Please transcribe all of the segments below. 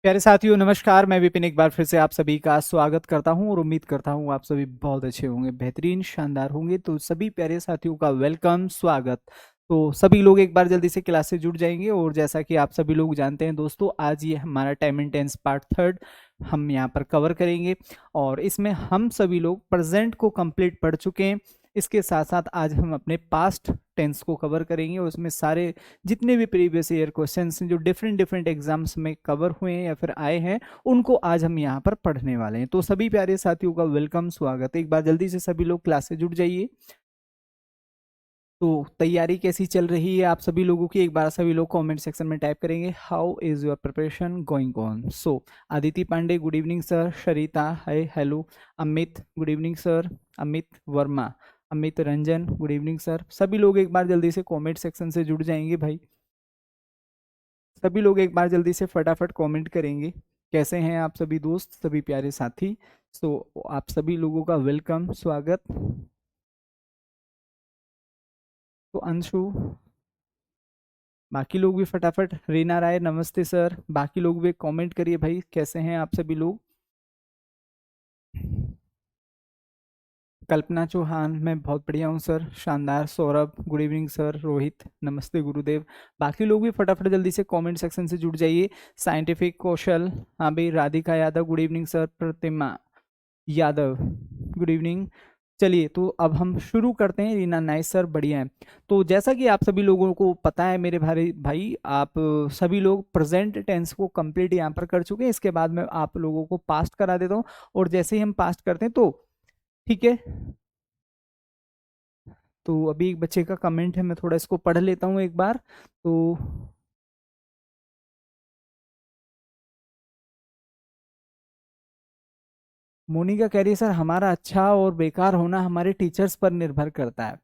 प्यारे साथियों नमस्कार। मैं विपिन एक बार फिर से आप सभी का स्वागत करता हूं और उम्मीद करता हूं आप सभी बहुत अच्छे होंगे, बेहतरीन, शानदार होंगे। तो सभी प्यारे साथियों का वेलकम, स्वागत। तो सभी लोग एक बार जल्दी से क्लास से जुड़ जाएंगे। और जैसा कि आप सभी लोग जानते हैं दोस्तों, आज ये हमारा time and tense part third हम यहाँ पर कवर करेंगे। और इसमें हम सभी लोग प्रेजेंट को कंप्लीट पढ़ चुके हैं। इसके साथ साथ आज हम अपने पास्ट टेंस को कवर करेंगे और उसमें सारे जितने भी प्रीवियस ईयर क्वेश्चंस जो डिफरेंट डिफरेंट एग्जाम्स में कवर हुए हैं या फिर आए हैं, उनको आज हम यहाँ पर पढ़ने वाले हैं। तो सभी प्यारे साथियों का वेलकम, स्वागत है। एक बार जल्दी से सभी लोग क्लास से जुड़ जाइए। तो तैयारी कैसी चल रही है आप सभी लोगों की? एक बार सभी लोग कमेंट सेक्शन में टाइप करेंगे, how is your preparation going on. So Aditi Pande, good evening sir. Sharita, hi, hello. Amit, good evening sir. Amit Verma, Amit Ranjan, good evening sir. सभी लोग एक बार जल्दी से कमेंट सेक्शन से जुड़ जाएंगे भाई। सभी लोग एक बार जल्दी से फटाफट कमेंट करेंगे। कैसे हैं आप सभी दोस्त, सभी प्यारे साथी? सो आप सभी लोगों का वेलकम, स्वागत। तो अंशु, बाकी लोग भी फटाफट। रीना राय, नमस्ते सर। बाकी लोग भी कमेंट करिए भाई, कैसे हैं आप सभी लोग? कल्पना चौहान, मैं बहुत बढ़िया हूँ सर, शानदार। Saurabh, good evening sir. Rohit, नमस्ते गुरुदेव। बाकी लोग भी फटाफट जल्दी से कमेंट सेक्शन से जुड़ जाइए। साइंटिफिक कौशल, हाँ भाई। Radhika Yadav, good evening sir. Pratima Yadav, good evening. चलिए तो अब हम शुरू करते हैं। रीना, नाइस सर, बढ़िया है। तो जैसा कि आप सभी लोगों को पता है मेरे भाई भाई, आप सभी लोग प्रेजेंट टेंस को कंप्लीट यहाँ पर कर चुके हैं। इसके बाद मैं आप लोगों को पास्ट करा देता हूँ। और जैसे ही हम पास्ट करते हैं तो ठीक है। तो अभी एक बच्चे का कमेंट है, मैं थोड़ा इसको पढ़ लेता हूँ एक बार। तो मोनिका कह रही है, सर हमारा अच्छा और बेकार होना हमारे टीचर्स पर निर्भर करता है।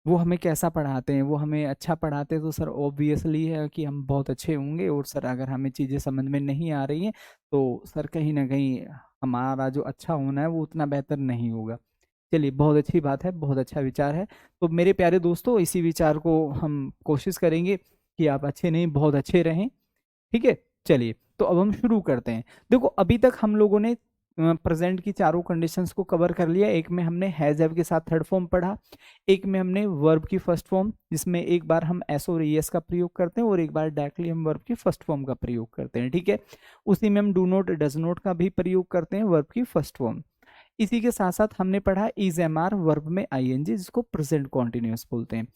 वो हमें कैसा पढ़ाते हैं। वो हमें अच्छा पढ़ाते हैं तो सर ऑब्वियसली है कि हम बहुत अच्छे होंगे। और सर अगर हमें चीज़ें समझ में नहीं आ रही हैं तो सर कहीं ना कहीं हमारा जो अच्छा होना है वो उतना बेहतर नहीं होगा। चलिए, बहुत अच्छी बात है, बहुत अच्छा विचार है। तो मेरे प्यारे दोस्तों, इसी विचार को हम कोशिश करेंगे कि आप अच्छे नहीं बहुत अच्छे रहें। ठीक है, चलिए तो अब हम शुरू करते हैं। देखो, अभी तक हम लोगों ने प्रेजेंट की चारों कंडीशंस को कवर कर लिया। एक में हमने हैज हैव के साथ थर्ड फॉर्म पढ़ा। एक में हमने वर्ब की फर्स्ट फॉर्म, जिसमें एक बार हम एस और एस का प्रयोग करते हैं और एक बार डायरेक्टली हम वर्ब की फर्स्ट फॉर्म का प्रयोग करते हैं। ठीक है, उसी में हम डू नॉट, डज नॉट का भी प्रयोग करते हैं वर्ब की फर्स्ट फॉर्म। इसी के साथ साथ हमने पढ़ा इज एम आर, वर्ब में आईएनजी, जिसको प्रेजेंट कॉन्टिन्यूअस बोलते हैं।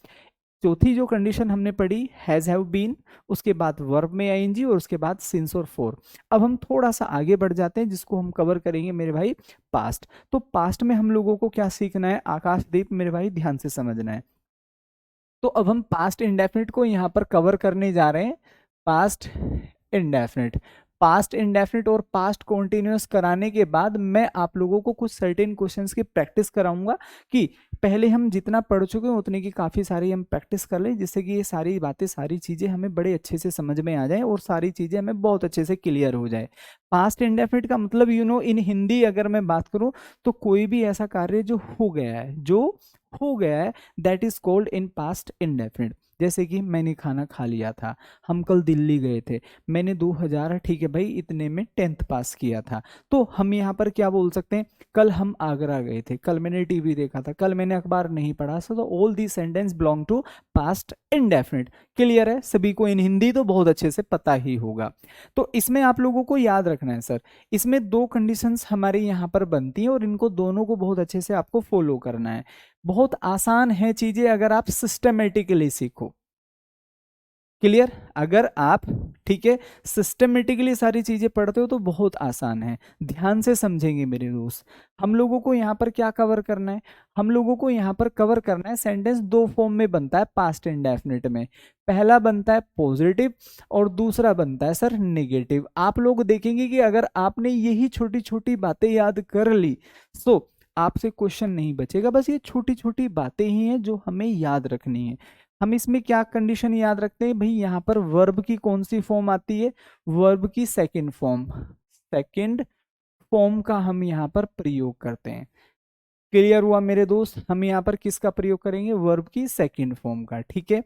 चौथी जो कंडीशन हमने पढ़ी, हैज हैव बीन, उसके बाद वर्ब में आईएनजी और उसके बाद सिंस और फोर। अब हम थोड़ा सा आगे बढ़ जाते हैं, जिसको हम कवर करेंगे मेरे भाई पास्ट। तो पास्ट में हम लोगों को क्या सीखना है आकाशदीप मेरे भाई, ध्यान से समझना है। तो अब हम पास्ट इंडेफिनिट को यहाँ पर कवर करने जा रहे हैं। पास्ट इंडेफिनिट, पास्ट इंडेफिनिट और पास्ट कॉन्टिन्यूअस कराने के बाद मैं आप लोगों को कुछ सर्टेन क्वेश्चंस की प्रैक्टिस कराऊंगा कि पहले हम जितना पढ़ चुके हैं उतने की काफ़ी सारी हम प्रैक्टिस कर लें, जिससे कि ये सारी बातें, सारी चीज़ें हमें बड़े अच्छे से समझ में आ जाए और सारी चीज़ें हमें बहुत अच्छे से क्लियर हो जाए। पास्ट इंडेफिनिट का मतलब इन हिंदी अगर मैं बात करूं तो कोई भी ऐसा कार्य जो हो गया है, जो हो गया है, that is called in past indefinite. जैसे कि मैंने खाना खा लिया था, हम कल दिल्ली गए थे, मैंने 2000, ठीक है भाई, इतने में 10th पास किया था। तो हम यहाँ पर क्या बोल सकते हैं, कल हम आगरा गए थे, कल मैंने टीवी देखा था, कल मैंने अखबार नहीं पढ़ा। So all the sentences belong to past indefinite. Clear है सभी को? इन हिंदी तो बहुत अच्छे से पता ही होगा। तो इसमें आप लोगों को याद रखना है सर, इसमें दो कंडीशंस हमारे यहाँ पर बनती हैं और इनको दोनों को बहुत अच्छे से आपको फॉलो करना है। बहुत आसान है चीजें अगर आप सिस्टमेटिकली सीखो। क्लियर? अगर आप, ठीक है, सिस्टमेटिकली सारी चीजें पढ़ते हो तो बहुत आसान है। ध्यान से समझेंगे मेरे दोस्त। हम लोगों को यहाँ पर क्या कवर करना है? हम लोगों को यहाँ पर कवर करना है, सेंटेंस दो फॉर्म में बनता है पास्ट इंडेफिनिट में। पहला बनता है पॉजिटिव और दूसरा बनता है सर नेगेटिव। आप लोग देखेंगे कि अगर आपने यही छोटी छोटी बातें याद कर ली तो आपसे क्वेश्चन नहीं बचेगा। बस ये छोटी छोटी बातें ही हैं जो हमें याद रखनी है। हम इसमें क्या कंडीशन याद रखते हैं भाई, यहाँ पर वर्ब की कौन सी फॉर्म आती है? वर्ब की सेकंड फॉर्म, सेकंड फॉर्म का हम यहाँ पर प्रयोग करते हैं। क्लियर हुआ मेरे दोस्त? हम यहाँ पर किसका प्रयोग करेंगे? वर्ब की सेकंड फॉर्म का। ठीक है,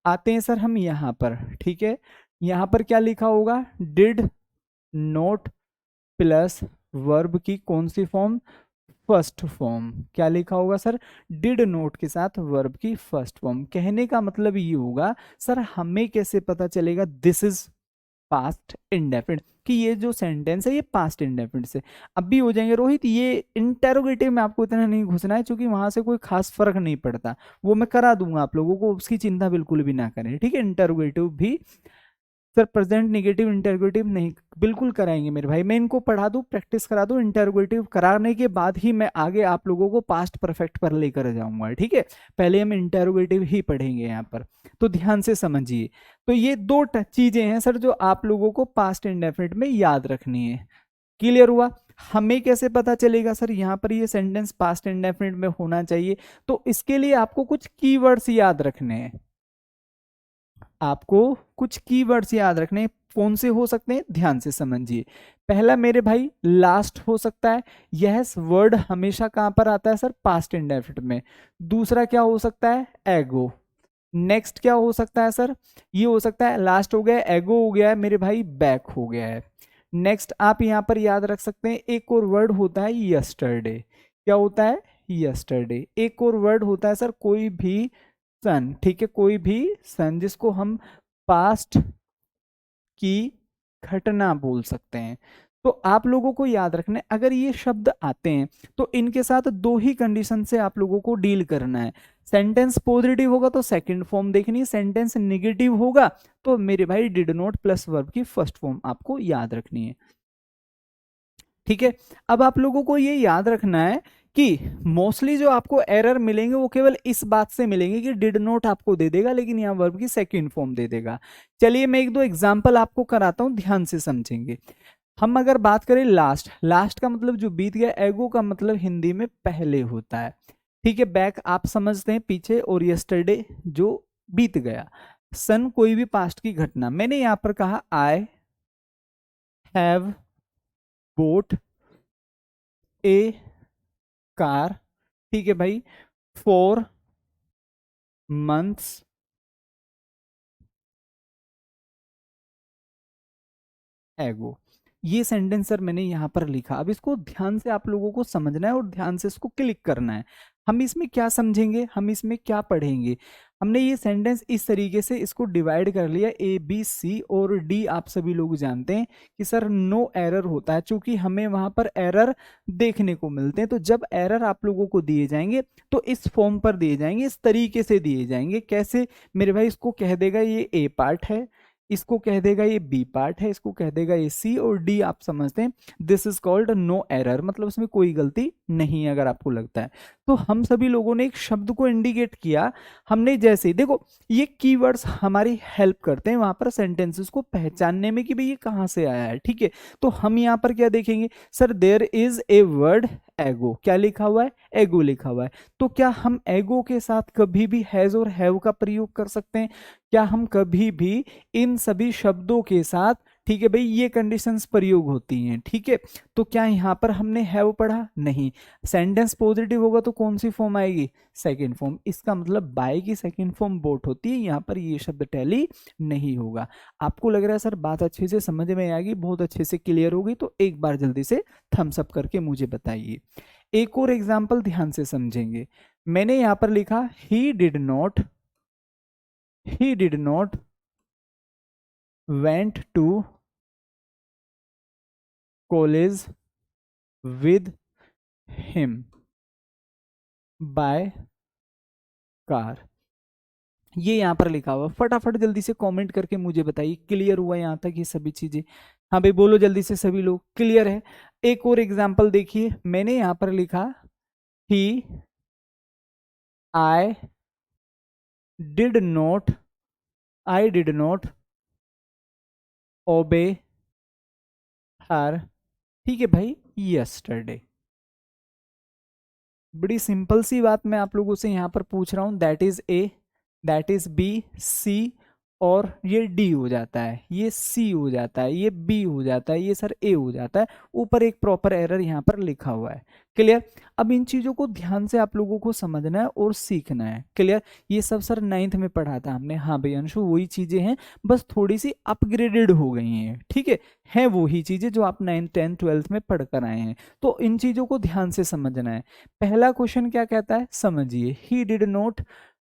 आते हैं सर हम यहाँ पर। ठीक है, यहाँ पर क्या लिखा होगा? डिड नोट प्लस वर्ब की कौन सी फॉर्म, फर्स्ट फॉर्म। क्या लिखा होगा सर, डिड नोट के साथ वर्ब की फर्स्ट फॉर्म। कहने का मतलब ये होगा सर हमें कैसे पता चलेगा दिस इज पास्ट इंडेफिनिट, कि ये जो सेंटेंस है ये पास्ट इंडेफिनिट से अब भी हो जाएंगे। रोहित ये इंटेरोगेटिव में आपको इतना नहीं घुसना है, क्योंकि वहां से कोई खास फर्क नहीं पड़ता, वो मैं करा दूंगा आप लोगों को, उसकी चिंता बिल्कुल भी ना करें, ठीक है। इंटेरोगेटिव भी सर प्रेजेंट नेगेटिव इंटेरोगेटिव नहीं, बिल्कुल कराएंगे मेरे भाई, मैं इनको पढ़ा दूं, प्रैक्टिस करा दूं, इंटेरोगेटिव कराने के बाद ही मैं आगे आप लोगों को पास्ट परफेक्ट पर लेकर जाऊंगा, ठीक है। पहले हम इंटेरोगेटिव ही पढ़ेंगे यहाँ पर, तो ध्यान से समझिए। तो ये दो चीजें हैं सर जो आप लोगों को पास्ट इंडेफिनिट में याद रखनी है। क्लियर हुआ। हमें कैसे पता चलेगा सर यहाँ पर ये सेंटेंस पास्ट इंडेफिनिट में होना चाहिए, तो इसके लिए आपको कुछ कीवर्ड्स याद रखने हैं, आपको कुछ कीवर्ड्स याद रखने। कौन से हो सकते हैं, ध्यान से समझिए। पहला मेरे भाई लास्ट हो सकता है, यह वर्ड हमेशा कहां पर आता है सर, पास्ट इंडेफिनिट में। दूसरा क्या हो सकता है, एगो। नेक्स्ट क्या हो सकता है सर, ये हो सकता है, लास्ट हो गया, एगो हो गया है मेरे भाई, बैक हो गया है। नेक्स्ट आप यहां पर याद रख सकते हैं, एक और वर्ड होता है यस्टरडे। क्या होता है, यस्टरडे। एक और वर्ड होता है सर कोई भी सन, ठीक है, कोई भी सन, जिसको हम पास्ट की घटना बोल सकते हैं। तो आप लोगों को याद रखना है, अगर ये शब्द आते हैं तो इनके साथ दो ही कंडीशन से आप लोगों को डील करना है। सेंटेंस पॉजिटिव होगा तो सेकंड फॉर्म देखनी है, सेंटेंस नेगेटिव होगा तो मेरे भाई डिड नॉट प्लस वर्ब की फर्स्ट फॉर्म आपको याद रखनी है, ठीक है। अब आप लोगों को ये याद रखना है कि मोस्टली जो आपको एरर मिलेंगे वो केवल इस बात से मिलेंगे कि डिड नॉट आपको दे देगा लेकिन यहाँ वर्ब की सेकंड फॉर्म दे देगा। चलिए मैं एक दो एग्जांपल आपको कराता हूं, ध्यान से समझेंगे। हम अगर बात करें लास्ट, लास्ट का मतलब जो बीत गया, एगो का मतलब हिंदी में पहले होता है, ठीक है। बैक आप समझते हैं पीछे, और यस्टरडे जो बीत गया। सन कोई भी पास्ट की घटना। मैंने यहां पर कहा I have boat A car, ठीक है भाई, 4 months एगो। ये सेंटेंस सर मैंने यहां पर लिखा। अब इसको ध्यान से आप लोगों को समझना है और ध्यान से इसको क्लिक करना है। हम इसमें क्या समझेंगे, हम इसमें क्या पढ़ेंगे। हमने ये सेंटेंस इस तरीके से इसको डिवाइड कर लिया, ए बी सी और डी। आप सभी लोग जानते हैं कि सर नो एरर होता है, चूंकि हमें वहां पर एरर देखने को मिलते हैं। तो जब एरर आप लोगों को दिए जाएंगे तो इस फॉर्म पर दिए जाएंगे, इस तरीके से दिए जाएंगे। कैसे मेरे भाई, इसको कह देगा ये ए पार्ट है, इसको कह देगा ये बी पार्ट है, इसको कह देगा ये सी, और डी आप समझते हैं this is called no error, मतलब इसमें कोई गलती नहीं है अगर आपको लगता है। तो हम सभी लोगों ने एक शब्द को इंडिकेट किया। हमने जैसे ही देखो, ये कीवर्ड्स हमारी हेल्प करते हैं वहां पर सेंटेंसेस को पहचानने में कि भाई ये कहाँ से आया है, ठीक है। तो हम यहाँ पर क्या देखेंगे sir, there is a word ago. क्या लिखा हुआ है, एगो लिखा हुआ है। तो क्या हम एगो के साथ कभी भी हैज और हैव का प्रयोग कर सकते हैं, क्या हम कभी भी इन सभी शब्दों के साथ, ठीक है भाई, ये कंडीशंस प्रयोग होती हैं, ठीक है। तो क्या यहाँ पर हमने हैव पढ़ा, नहीं। सेंटेंस पॉजिटिव होगा तो कौन सी फॉर्म आएगी, सेकंड फॉर्म। इसका मतलब बाय की सेकंड फॉर्म बोट होती है, यहाँ पर ये शब्द टैली नहीं होगा। आपको लग रहा है सर बात अच्छे से समझ में आएगी, बहुत अच्छे से क्लियर होगी, तो एक बार जल्दी से थम्स अप करके मुझे बताइए। एक और एग्जाम्पल ध्यान से समझेंगे। मैंने यहाँ पर लिखा he did not went to college with him by car। ये यहाँ पर लिखा हुआ, फटाफट जल्दी से कमेंट करके मुझे बताइए क्लियर हुआ यहाँ तक ये सभी चीजें। हाँ भाई बोलो जल्दी से, सभी लोग क्लियर है। एक और एग्जांपल देखिए, मैंने यहाँ पर लिखा ही आई डिड नॉट ओबे हर, ठीक है भाई, यस्टरडे। बड़ी सिंपल सी बात मैं आप लोगों से यहाँ पर पूछ रहा हूँ, that is A, that is B, C और ये डी हो जाता है, ये सी हो जाता है, ये बी हो जाता है, ये सर ए हो जाता है, ऊपर एक प्रॉपर एरर यहाँ पर लिखा हुआ है। क्लियर? अब इन चीजों को ध्यान से आप लोगों को समझना है और सीखना है। क्लियर? ये सब सर 9th में पढ़ा था हमने। हाँ भाई अंशु, वही चीजें हैं, बस थोड़ी सी अपग्रेडेड हो गई हैं। ठीक है वही चीजें जो आप 9th 10th 12th में पढ़ कर आए हैं। तो इन चीजों को ध्यान से समझना है। पहला क्वेश्चन क्या कहता है, समझिए, ही डिड नॉट,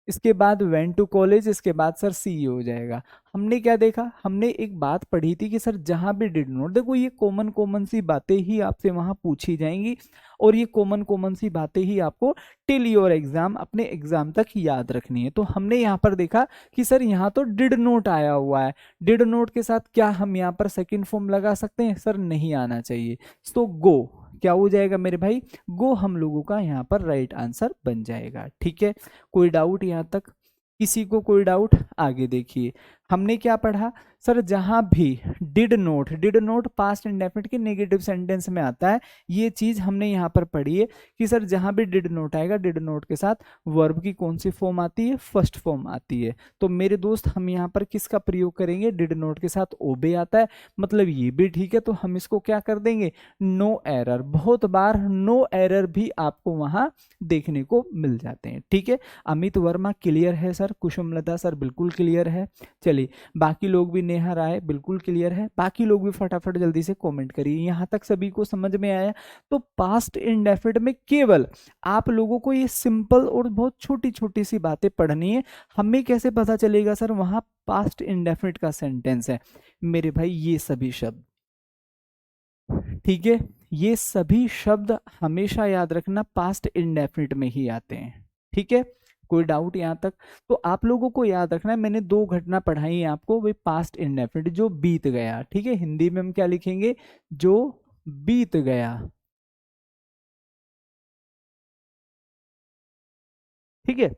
इसके बाद वेंट टू कॉलेज, इसके बाद सर सी हो जाएगा। हमने क्या देखा, हमने एक बात पढ़ी थी कि सर जहां भी डिड नॉट, देखो ये कॉमन कॉमन सी बातें ही आपसे वहां पूछी जाएंगी और ये कॉमन कॉमन सी बातें ही आपको टिल योर एग्जाम, अपने एग्जाम तक याद रखनी है। तो हमने यहाँ पर देखा कि सर यहाँ तो डिड नॉट आया हुआ है, डिड नॉट के साथ क्या हम यहाँ पर सेकंड फॉर्म लगा सकते हैं, सर नहीं आना चाहिए। तो गो क्या हो जाएगा मेरे भाई, गो हम लोगों का यहाँ पर राइट आंसर बन जाएगा। ठीक है, कोई डाउट यहाँ तक, किसी को कोई डाउट? आगे देखिए, हमने क्या पढ़ा, सर जहां भी डिड नोट पास्ट इंडेफिनिट के नेगेटिव सेंटेंस में आता है। ये चीज हमने यहाँ पर पढ़ी है कि सर जहां भी डिड नोट आएगा, डिड नोट के साथ वर्ब की कौन सी फॉर्म आती है, फर्स्ट फॉर्म आती है। तो मेरे दोस्त हम यहाँ पर किसका प्रयोग करेंगे, डिड नोट के साथ ओबे आता है, मतलब ये भी ठीक है, तो हम इसको क्या कर देंगे, नो एरर। बहुत बार नो एरर भी आपको वहां देखने को मिल जाते हैं। ठीक है, अमित वर्मा क्लियर है सर, कुसुमलता सर बिल्कुल क्लियर है। चलिए, बाकी लोग भी, नेहा राय बिल्कुल क्लियर है, बाकी लोग भी फटाफट जल्दी से कमेंट करिए। यहां तक सभी को समझ में आया? तो पास्ट इंडेफिनिट में केवल आप लोगों को ये सिंपल और बहुत छोटी छोटी सी बातें पढ़नी है। हमें कैसे पता चलेगा सर वहां पास्ट इंडेफिनिट का सेंटेंस है, मेरे भाई ये सभी शब्द, ठीक है, ये सभी शब्द हमेशा याद रखना पास्ट इंडेफिनिट में ही आते हैं। ठीक है, कोई डाउट यहां तक? तो आप लोगों को याद रखना है, मैंने दो घटना पढ़ाई है आपको, वही पास्ट इंडेफिनिट जो बीत गया। ठीक है, हिंदी में हम क्या लिखेंगे, जो बीत गया। ठीक है,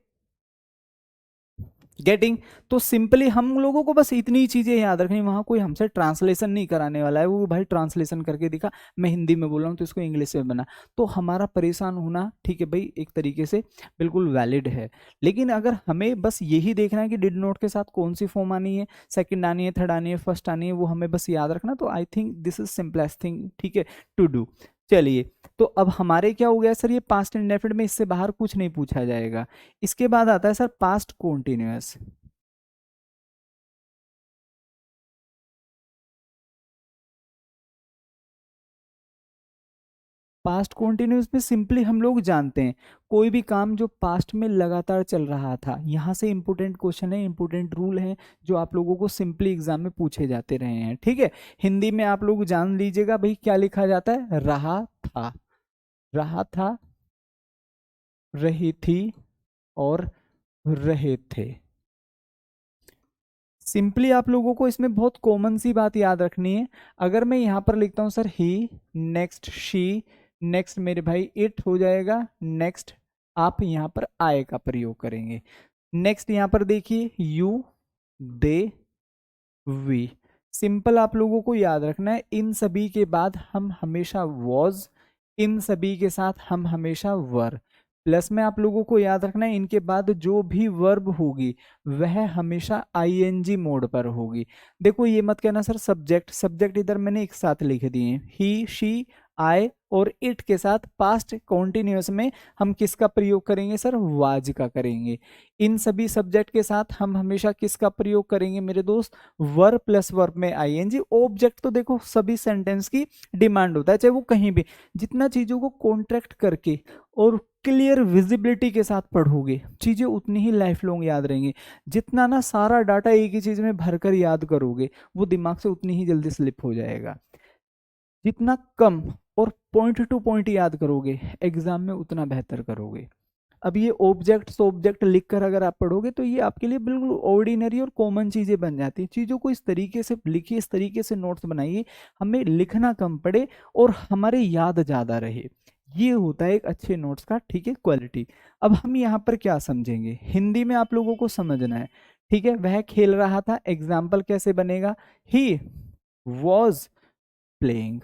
गेटिंग? तो सिंपली हम लोगों को बस इतनी चीजें याद रखनी, वहां कोई हमसे ट्रांसलेशन नहीं कराने वाला है, वो भाई ट्रांसलेशन करके दिखा, मैं हिंदी में बोल रहा हूँ तो इसको इंग्लिश में बना, तो हमारा परेशान होना, ठीक है भाई, एक तरीके से बिल्कुल वैलिड है। लेकिन अगर हमें बस यही देखना है कि डिड नोट के साथ कौन सी फॉर्म आनी है, सेकंड आनी है, थर्ड आनी है, फर्स्ट आनी है, वो हमें बस याद रखना, तो I think this is simplest thing, ठीक है, टू डू। चलिए, तो अब हमारे क्या हो गया सर, ये पास्ट इंडेफिनिट में इससे बाहर कुछ नहीं पूछा जाएगा। इसके बाद आता है sir past continuous. Past continuous में सिंपली हम लोग जानते हैं कोई भी काम जो पास्ट में लगातार चल रहा था, यहाँ से इंपोर्टेंट क्वेश्चन है, इंपोर्टेंट रूल है जो आप लोगों को सिंपली एग्जाम में पूछे जाते रहे हैं। ठीक है, हिंदी में आप लोग जान लीजिएगा भाई क्या लिखा जाता है, रहा था, रहा था, रही थी और रहे थे। सिंपली आप लोगों को इसमें बहुत कॉमन सी बात याद रखनी है। अगर मैं यहाँ पर लिखता हूँ sir he, next she, next मेरे भाई इट हो जाएगा, नेक्स्ट आप यहाँ पर आए का प्रयोग करेंगे, नेक्स्ट यहाँ पर देखिए यू, दे, वी। सिंपल आप लोगों को याद रखना है, इन सभी के बाद हम हमेशा वॉज, इन सभी के साथ हम हमेशा वर। प्लस में आप लोगों को याद रखना है, इनके बाद जो भी वर्ब होगी वह हमेशा आईएनजी मोड पर होगी। देखो ये मत कहना सर सब्जेक्ट, सब्जेक्ट इधर मैंने एक साथ लिख दिए, ही, शी, आई और इट के साथ पास्ट कॉन्टिन्यूअस में हम किसका प्रयोग करेंगे सर, वाज का करेंगे। इन सभी सब्जेक्ट के साथ हम हमेशा किसका प्रयोग करेंगे मेरे दोस्त, वर प्लस वर्ब में आईएनजी। ऑब्जेक्ट तो देखो सभी सेंटेंस की डिमांड होता है, चाहे वो कहीं भी, जितना चीजों को कॉन्ट्रैक्ट करके और क्लियर विजिबिलिटी के साथ पढ़ोगे चीजें उतनी ही लाइफ लॉन्ग याद रहेंगी। जितना ना सारा डाटा एक ही चीज में भरकर याद करोगे वो दिमाग से उतनी ही जल्दी स्लिप हो जाएगा। जितना कम और पॉइंट टू पॉइंट याद करोगे एग्जाम में उतना बेहतर करोगे। अब ये ऑब्जेक्ट ऑब्जेक्ट लिखकर अगर आप पढ़ोगे तो ये आपके लिए बिल्कुल ऑर्डिनरी और कॉमन चीजें बन जाती हैं। चीजों को इस तरीके से लिखिए, इस तरीके से नोट्स बनाइए, हमें लिखना कम पड़े और हमारे याद ज्यादा रहे। ये होता है एक अच्छे नोट्स का, ठीक है, क्वालिटी। अब हम यहाँ पर क्या समझेंगे, हिंदी में आप लोगों को समझना है। ठीक है, वह खेल रहा था, एग्जाम्पल कैसे बनेगा, ही वॉज प्लेइंग।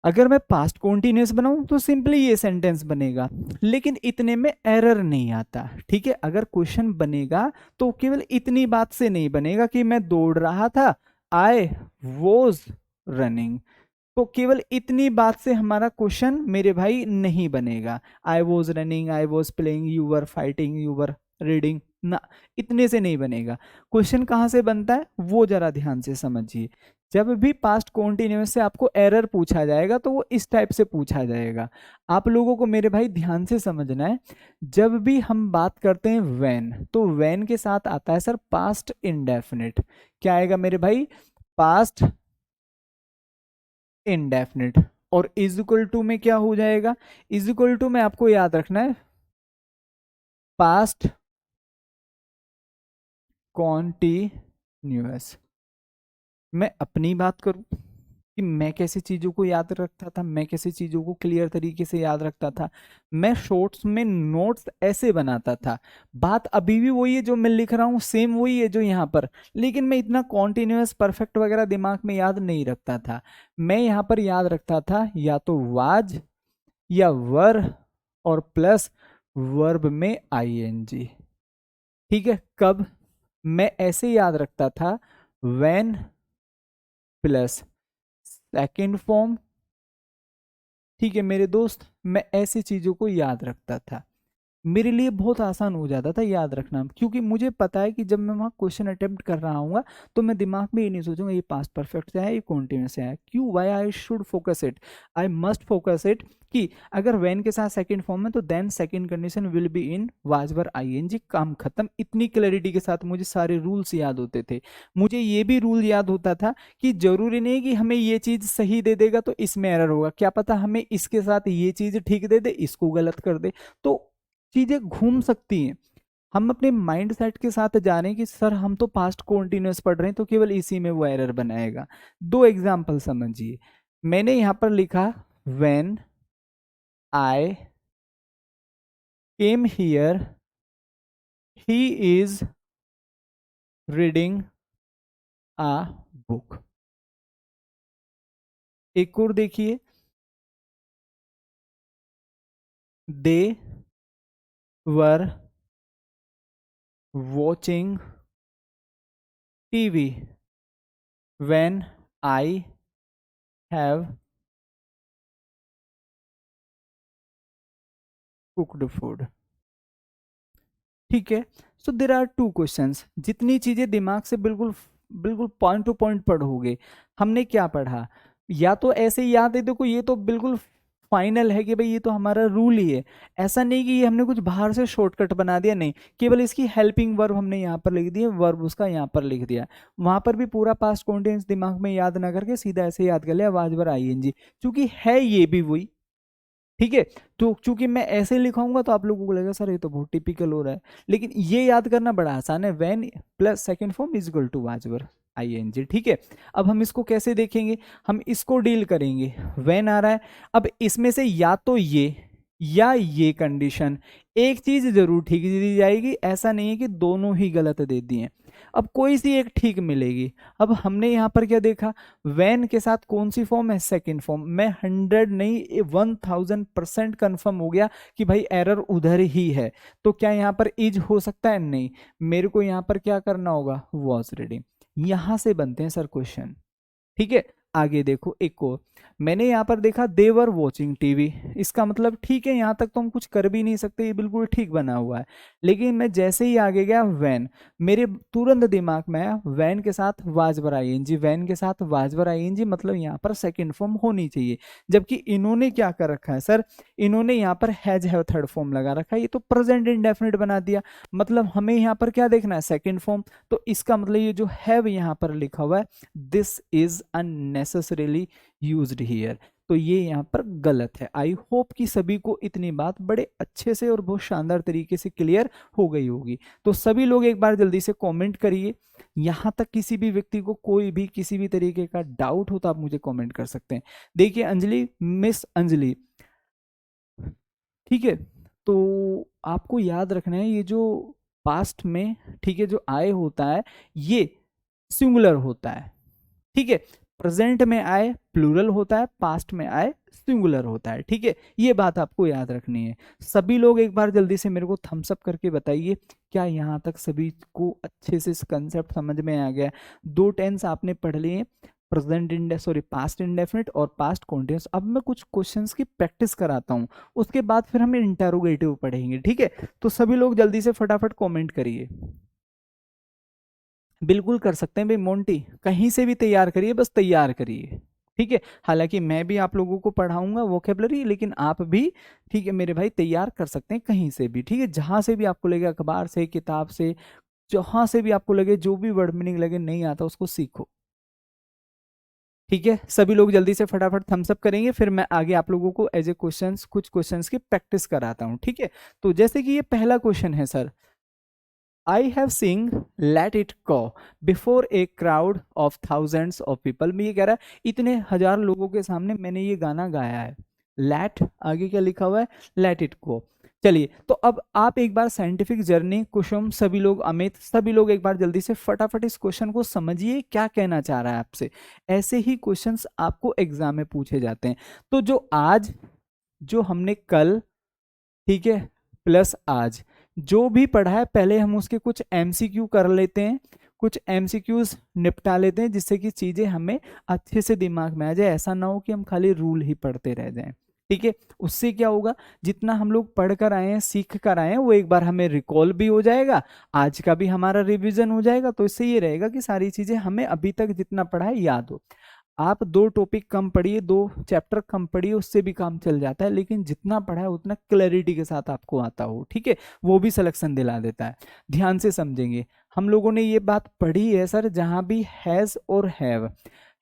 अगर मैं पास्ट कॉन्टिन्यूस बनाऊं तो सिंपली ये सेंटेंस बनेगा, लेकिन इतने में एरर नहीं आता। ठीक है, अगर क्वेश्चन बनेगा तो केवल इतनी बात से नहीं बनेगा कि मैं दौड़ रहा था, आई वॉज रनिंग। तो केवल इतनी बात से हमारा क्वेश्चन मेरे भाई नहीं बनेगा। I was running, I was playing, you were fighting, you were reading, ना, इतने से नहीं बनेगा। क्वेश्चन कहाँ से बनता है वो जरा ध्यान से समझिए। जब भी पास्ट कॉन्टिन्यूअस से आपको एरर पूछा जाएगा तो वो इस टाइप से पूछा जाएगा। आप लोगों को मेरे भाई ध्यान से समझना है, जब भी हम बात करते हैं व्हेन, तो व्हेन के साथ आता है सर पास्ट इंडेफिनिट। क्या आएगा मेरे भाई? Past indefinite. और इज इक्वल टू में क्या हो जाएगा? इज इक्वल टू में आपको याद रखना है पास्ट कॉन्टिन्यूअस। मैं अपनी बात करूं कि मैं कैसे चीजों को याद रखता था, मैं कैसे चीजों को क्लियर तरीके से याद रखता था। मैं शॉर्ट्स में नोट्स ऐसे बनाता था। बात अभी भी वही है जो मैं लिख रहा हूँ, सेम वही है जो यहाँ पर, लेकिन मैं इतना कॉन्टिन्यूअस परफेक्ट वगैरह दिमाग में याद नहीं रखता था। मैं यहाँ पर याद रखता था या तो वाज या वर और प्लस वर्ब में आईएनजी। ठीक है, कब? मैं ऐसे याद रखता था व्हेन प्लस सेकंड फॉर्म। ठीक है मेरे दोस्त, मैं ऐसी चीजों को याद रखता था। मेरे लिए बहुत आसान हो जाता था याद रखना, क्योंकि मुझे पता है कि जब मैं वहाँ क्वेश्चन अटेम्प्ट कर रहा हूँ तो मैं दिमाग में ये नहीं सोचूंगा ये पास्ट परफेक्ट से है, ये कॉन्टिन्यूस है। क्यों? Why I should focus it, I must focus it कि अगर वेन के साथ सेकंड फॉर्म है तो then second condition will be in was were ING, काम खत्म। इतनी क्लैरिटी के साथ मुझे सारे रूल्स याद होते थे। मुझे ये भी रूल याद होता था कि जरूरी नहीं कि हमें ये चीज सही दे देगा तो इसमें एरर होगा, क्या पता हमें इसके साथ ये चीज ठीक दे दे, इसको गलत कर दे, तो चीजें घूम सकती हैं। हम अपने माइंड सेट के साथ जा रहे हैं कि सर हम तो पास्ट कॉन्टिन्यूस पढ़ रहे हैं तो केवल इसी में वो एरर बनाएगा। दो एग्जाम्पल समझिए। मैंने यहां पर लिखा when I came here he is reading a book. एक और देखिए, they were watching TV when I have cooked food. ठीक है, so there are two questions. जितनी चीजें दिमाग से बिल्कुल बिल्कुल पॉइंट टू पॉइंट पढ़ोगे। हमने क्या पढ़ा? या तो ऐसे ही याद है, देखो ये तो बिल्कुल फाइनल है कि भाई ये तो हमारा रूल ही है। ऐसा नहीं कि ये हमने कुछ बाहर से शॉर्टकट बना दिया, नहीं, केवल इसकी हेल्पिंग वर्ब हमने यहाँ पर लिख दिया, वर्ब उसका यहाँ पर लिख दिया। वहां पर भी पूरा पास्ट कॉन्टिन्यूअस दिमाग में याद ना करके सीधा ऐसे याद कर लिया वाज वर आईएनजी, क्योंकि है ये भी वही। ठीक है, तो चूंकि मैं ऐसे लिखाऊंगा तो आप लोगों को लगेगा सर ये तो बहुत टिपिकल हो रहा है, लेकिन ये याद करना बड़ा आसान है। When plus second form is equal to was were ING. ठीक है, अब हम इसको कैसे देखेंगे? हम इसको डील करेंगे। व्हेन आ रहा है, अब इसमें से या तो ये या ये कंडीशन, एक चीज जरूर ठीक दी जाएगी। ऐसा नहीं है कि दोनों ही गलत दे दिए, अब कोई सी एक ठीक मिलेगी। अब हमने यहाँ पर क्या देखा? वैन के साथ कौन सी फॉर्म है? Second form. मैं 100 नहीं 1000% कंफर्म हो गया कि भाई एरर उधर ही है। तो क्या यहाँ पर इज हो सकता है? नहीं, मेरे को यहाँ पर क्या करना होगा? Was reading. यहां से बनते हैं सर क्वेश्चन। ठीक है, आगे देखो एक और। मैंने यहां पर देखा देवर वॉचिंग टीवी, इसका मतलब ठीक है, यहां तक तो हम कुछ कर भी नहीं सकते, ये बिल्कुल ठीक बना हुआ है। लेकिन मैं जैसे ही आगे गया वैन, मेरे तुरंत दिमाग में आया वैन के साथ वाज वर आईएनजी, वैन के साथ वाज वर आईएनजी, मतलब यहां पर सेकंड फॉर्म होनी चाहिए। जबकि इन्होंने क्या कर रखा है सर? इन्होंने यहाँ पर हैज हैव थर्ड फॉर्म लगा रखा है, ये तो प्रेजेंट इंडेफिनिट बना दिया। मतलब हमें यहाँ पर क्या देखना है? Second form. तो इसका मतलब ये जो हैव यहाँ पर लिखा हुआ है, this is unnecessarily used here, तो ये यहाँ पर गलत है। आई होप कि सभी को इतनी बात बड़े अच्छे से और बहुत शानदार तरीके से क्लियर हो गई होगी। तो सभी लोग एक बार जल्दी से कमेंट करिए। यहाँ तक किसी भी व्यक्ति को कोई भी किसी भी तरीके का डाउट हो तो आप मुझे कमेंट कर सकते हैं। देखिए अंजलि, मिस अंजलि, ठीक है, तो आपको याद रखना है ये जो पास्ट में, ठीक है, जो आए होता है ये सिंगुलर होता है। ठीक है, प्रेजेंट में आए प्लूरल होता है, पास्ट में आए सिंगुलर होता है। ठीक है, ये बात आपको याद रखनी है। सभी लोग एक बार जल्दी से मेरे को थम्स अप करके बताइए, क्या यहाँ तक सभी को अच्छे से कंसेप्ट समझ में आ गया? दो टेंस आपने पढ़ लिए, present indefinite, sorry past indefinite और पास्ट कॉन्टिन्यूअस। अब मैं कुछ क्वेश्चंस की प्रैक्टिस कराता हूँ, उसके बाद फिर हम इंटरोगेटिव पढ़ेंगे। ठीक है, तो सभी लोग जल्दी से फटाफट कमेंट करिए। बिल्कुल कर सकते हैं भाई मोंटी, कहीं से भी तैयार करिए, बस तैयार करिए। ठीक है, हालांकि मैं भी आप लोगों को पढ़ाऊंगा वोकेबलरी, लेकिन आप भी ठीक है मेरे भाई तैयार कर सकते हैं कहीं से भी। ठीक है, जहां से भी आपको लगे, अखबार से, किताब से, जहां से भी आपको लगे, जो भी वर्ड मीनिंग लगे नहीं आता उसको सीखो। ठीक है, सभी लोग जल्दी से फटाफट थम्स अप करेंगे, फिर मैं आगे आप लोगों को एज ए क्वेश्चंस कुछ क्वेश्चंस की प्रैक्टिस कराता हूं। ठीक है, तो जैसे कि ये पहला क्वेश्चन है sir, I have sing Let It Go before a crowd of thousands of people। में ये कह रहा है इतने हजार लोगों के सामने मैंने ये गाना गाया है। Let, आगे क्या लिखा हुआ है, Let It Go। चलिए, तो अब आप एक बार साइंटिफिक जर्नी, कुसुम, सभी लोग, अमित, सभी लोग एक बार जल्दी से फटाफट इस क्वेश्चन को समझिए क्या कहना चाह रहा है आपसे। ऐसे ही क्वेश्चंस आपको एग्जाम में पूछे जाते हैं। तो जो आज, जो हमने कल, ठीक है, प्लस आज जो भी पढ़ा है, पहले हम उसके कुछ एमसीक्यू कर लेते हैं, कुछ एमसीक्यूज निपटा लेते हैं, जिससे कि चीजें हमें अच्छे से दिमाग में आ जाए। ऐसा ना हो कि हम खाली रूल ही पढ़ते रह जाएं। ठीक है, उससे क्या होगा, जितना हम लोग पढ़ कर आए हैं, सीख कर आए हैं, वो एक बार हमें रिकॉल भी हो जाएगा, आज का भी हमारा रिवीजन हो जाएगा। तो इससे ये रहेगा कि सारी चीजें हमें अभी तक जितना पढ़ा है याद हो। आप दो टॉपिक कम पढ़िए, दो चैप्टर कम पढ़िए, उससे भी काम चल जाता है, लेकिन जितना पढ़ा है उतना क्लैरिटी के साथ आपको आता हो। ठीक है, वो भी सिलेक्शन दिला देता है। ध्यान से समझेंगे, हम लोगों ने ये बात पढ़ी है सर, जहां भी हैज और हैव,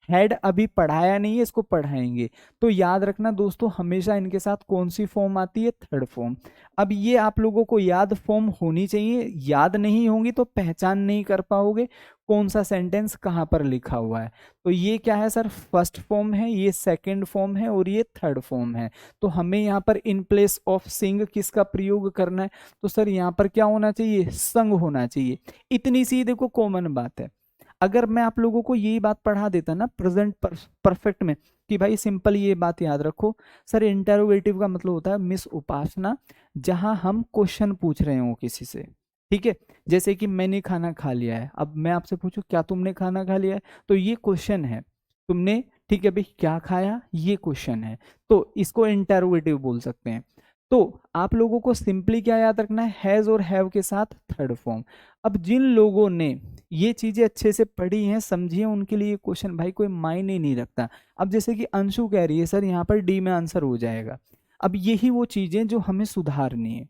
हेड अभी पढ़ाया नहीं है, इसको पढ़ाएंगे। तो याद रखना दोस्तों, हमेशा इनके साथ कौन सी फॉर्म आती है, थर्ड फॉर्म। अब ये आप लोगों को याद फॉर्म होनी चाहिए, याद नहीं होंगी तो पहचान नहीं कर पाओगे कौन सा सेंटेंस कहाँ पर लिखा हुआ है। तो ये क्या है सर, फर्स्ट फॉर्म है, ये सेकंड फॉर्म है और ये थर्ड फॉर्म है। तो हमें यहाँ पर इन प्लेस ऑफ सिंग किसका प्रयोग करना है, तो सर यहाँ पर क्या होना चाहिए, संग होना चाहिए। इतनी सी देखो कॉमन बात है। अगर मैं आप लोगों को यही बात पढ़ा देता ना प्रेजेंट परफेक्ट में, कि भाई सिंपल ये बात याद रखो सर, इंटरोगेटिव का मतलब होता है मिस उपासना, जहां हम क्वेश्चन पूछ रहे हो किसी से। ठीक है, जैसे कि मैंने खाना खा लिया है, अब मैं आपसे पूछूं क्या तुमने खाना खा लिया है, तो ये क्वेश्चन है, तुमने, ठीक है भाई, क्या खाया, ये क्वेश्चन है, तो इसको इंटरोगेटिव बोल सकते हैं। तो आप लोगों को सिंपली क्या याद रखना है, हैज और हैव के साथ थर्ड फॉर्म। अब जिन लोगों ने ये चीजें अच्छे से पढ़ी हैं, समझिए, उनके लिए क्वेश्चन भाई कोई मायने नहीं रखता। अब जैसे कि अंशु कह रही है सर यहाँ पर डी में आंसर हो जाएगा, अब यही वो चीजें जो हमें सुधारनी है।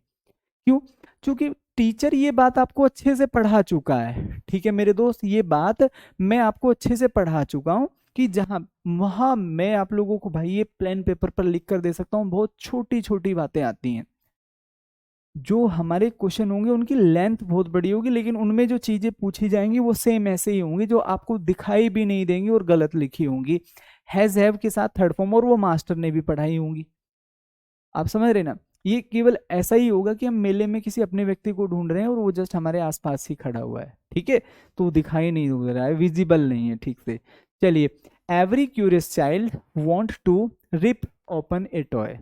क्यों, क्योंकि टीचर ये बात आपको अच्छे से पढ़ा चुका है। ठीक है मेरे दोस्त, ये बात मैं आपको अच्छे से पढ़ा चुका हूं, कि जहां वहां मैं आप लोगों को भाई ये प्लेन पेपर पर लिख कर दे सकता हूं। बहुत छोटी छोटी बातें आती हैं, जो हमारे क्वेश्चन होंगे उनकी लेंथ बहुत बड़ी होगी, लेकिन उनमें जो चीजें पूछी जाएंगी वो सेम ऐसे ही होंगी, जो आपको दिखाई भी नहीं देंगी और गलत लिखी होंगी, हैज हैव के साथ थर्ड फॉर्म, और वो मास्टर ने भी पढ़ाई होंगी। आप समझ रहे ना, ये केवल ऐसा ही होगा कि हम मेले में किसी अपने व्यक्ति को ढूंढ रहे हैं और वो जस्ट हमारे आसपास ही खड़ा हुआ है। ठीक है, तो वो दिखाई नहीं दे रहा है, विजिबल नहीं है ठीक से। चलिए, every curious child want to rip open a toy.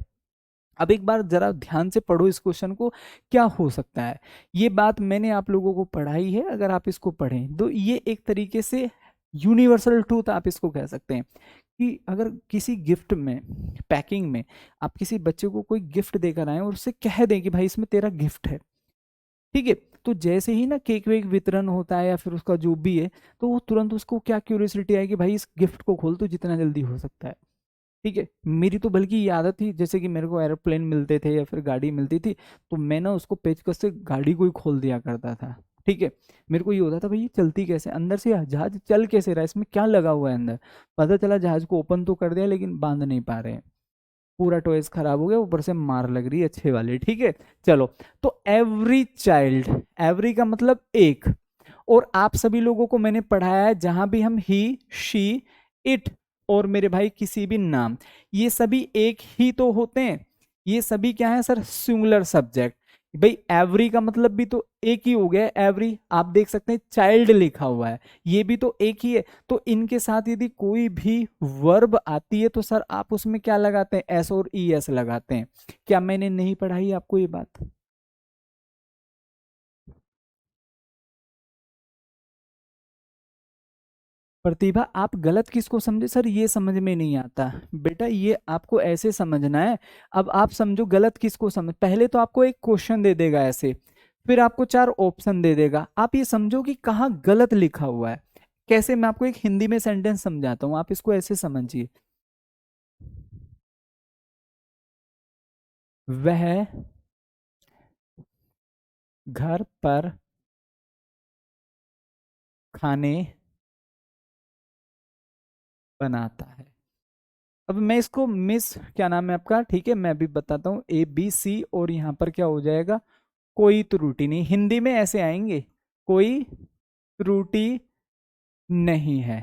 अब एक बार जरा ध्यान से पढ़ो इस क्वेश्चन को, क्या हो सकता है। ये बात मैंने आप लोगों को पढ़ाई है, अगर आप इसको पढ़ें तो ये एक तरीके से यूनिवर्सल ट्रूथ आप इसको कह सकते हैं, कि अगर किसी गिफ्ट में, पैकिंग में, आप किसी बच्चे को कोई गिफ्ट देकर आए और उससे कह दें कि भाई इसमें तेरा गिफ्ट है, ठीक है, तो जैसे ही ना केक वेक वितरण होता है या फिर उसका जो भी है, तो वो तुरंत उसको क्या क्यूरियोसिटी आएगी, भाई इस गिफ्ट को खोल तो जितना जल्दी हो सकता है। ठीक है, मेरी तो बल्कि ये आदत थी, जैसे कि मेरे को एरोप्लेन मिलते थे या फिर गाड़ी मिलती थी, तो मैं ना उसको पेचकस से गाड़ी को ही खोल दिया करता था। ठीक है, मेरे को ये होता था भाई ये चलती कैसे, अंदर से जहाज चल कैसे रहा है, इसमें क्या लगा हुआ है अंदर। पता चला जहाज को ओपन तो कर दिया लेकिन बांध नहीं पा रहे हैं, पूरा टॉयज खराब हो गया, ऊपर से मार लग रही है अच्छे वाले। ठीक है, चलो, तो एवरी चाइल्ड, एवरी का मतलब एक, और आप सभी लोगों को मैंने पढ़ाया है, जहां भी हम ही, शी, इट और मेरे भाई किसी भी नाम, ये सभी एक ही तो होते हैं, ये सभी क्या है सर, सिंगुलर सब्जेक्ट। भाई एवरी का मतलब भी तो एक ही हो गया है, एवरी। आप देख सकते हैं चाइल्ड लिखा हुआ है, ये भी तो एक ही है। तो इनके साथ यदि कोई भी वर्ब आती है तो सर आप उसमें क्या लगाते हैं, एस और ई एस लगाते हैं। क्या मैंने नहीं पढ़ाई आपको ये बात? प्रतिभा आप गलत किसको समझे सर, ये समझ में नहीं आता बेटा, ये आपको ऐसे समझना है। अब आप समझो गलत किसको समझ, पहले तो आपको एक क्वेश्चन दे देगा ऐसे, फिर आपको 4 ऑप्शन दे देगा, आप ये समझो कि कहाँ गलत लिखा हुआ है। कैसे, मैं आपको एक हिंदी में सेंटेंस समझाता हूँ, आप इसको ऐसे समझिए। वह घर पर खाने बनाता है। अब मैं इसको मिस, क्या नाम है आपका, ठीक है मैं भी बताता हूँ, ए बी सी, और यहाँ पर क्या हो जाएगा, कोई त्रुटि नहीं, हिंदी में ऐसे आएंगे, कोई त्रुटि नहीं है,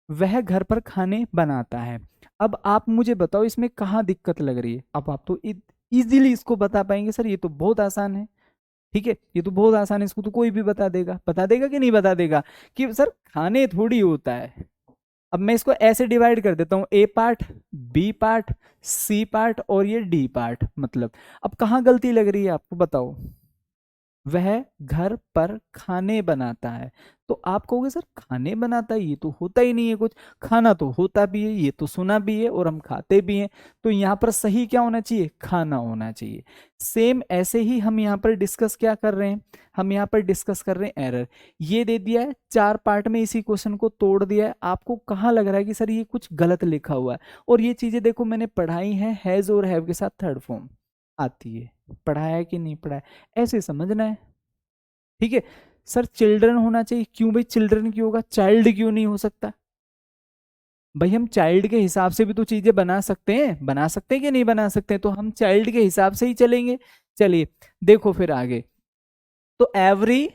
वह घर पर खाने बनाता है। अब आप मुझे बताओ इसमें कहाँ दिक्कत लग रही है, अब आप तो इजीली इसको बता पाएंगे सर, ये तो बहुत आसान है। ठीक है, ये तो बहुत आसान है, इसको तो कोई भी बता देगा कि नहीं बता देगा, कि सर खाने थोड़ी होता है। अब मैं इसको ऐसे डिवाइड कर देता हूँ, A part, B part, C part और ये डी पार्ट, मतलब अब कहाँ गलती लग रही है आपको बताओ। वह घर पर खाने बनाता है, तो आप कहोगे सर खाने बनाता है, ये तो होता ही नहीं है कुछ, खाना तो होता भी है, ये तो सुना भी है और हम खाते भी हैं। तो यहाँ पर सही क्या होना चाहिए, खाना होना चाहिए। सेम ऐसे ही हम यहाँ पर डिस्कस क्या कर रहे हैं, हम यहाँ पर डिस्कस कर रहे हैं एरर। ये दे दिया है 4 पार्ट में, इसी क्वेश्चन को तोड़ दिया है, आपको कहाँ लग रहा है कि सर ये कुछ गलत लिखा हुआ है। और ये चीजें देखो मैंने पढ़ाई है, हैज और हैव के साथ थर्ड फॉर्म आती है, पढ़ाया है कि नहीं पढ़ाया, ऐसे समझना है। ठीक है, सर चिल्ड्रन होना चाहिए, क्यों भाई चिल्ड्रन क्यों होगा, चाइल्ड क्यों नहीं हो सकता? भाई हम चाइल्ड के हिसाब से भी तो चीजें बना सकते हैं कि नहीं बना सकते, तो हम चाइल्ड के हिसाब से ही चलेंगे। चलिए देखो फिर आगे, तो एवरी,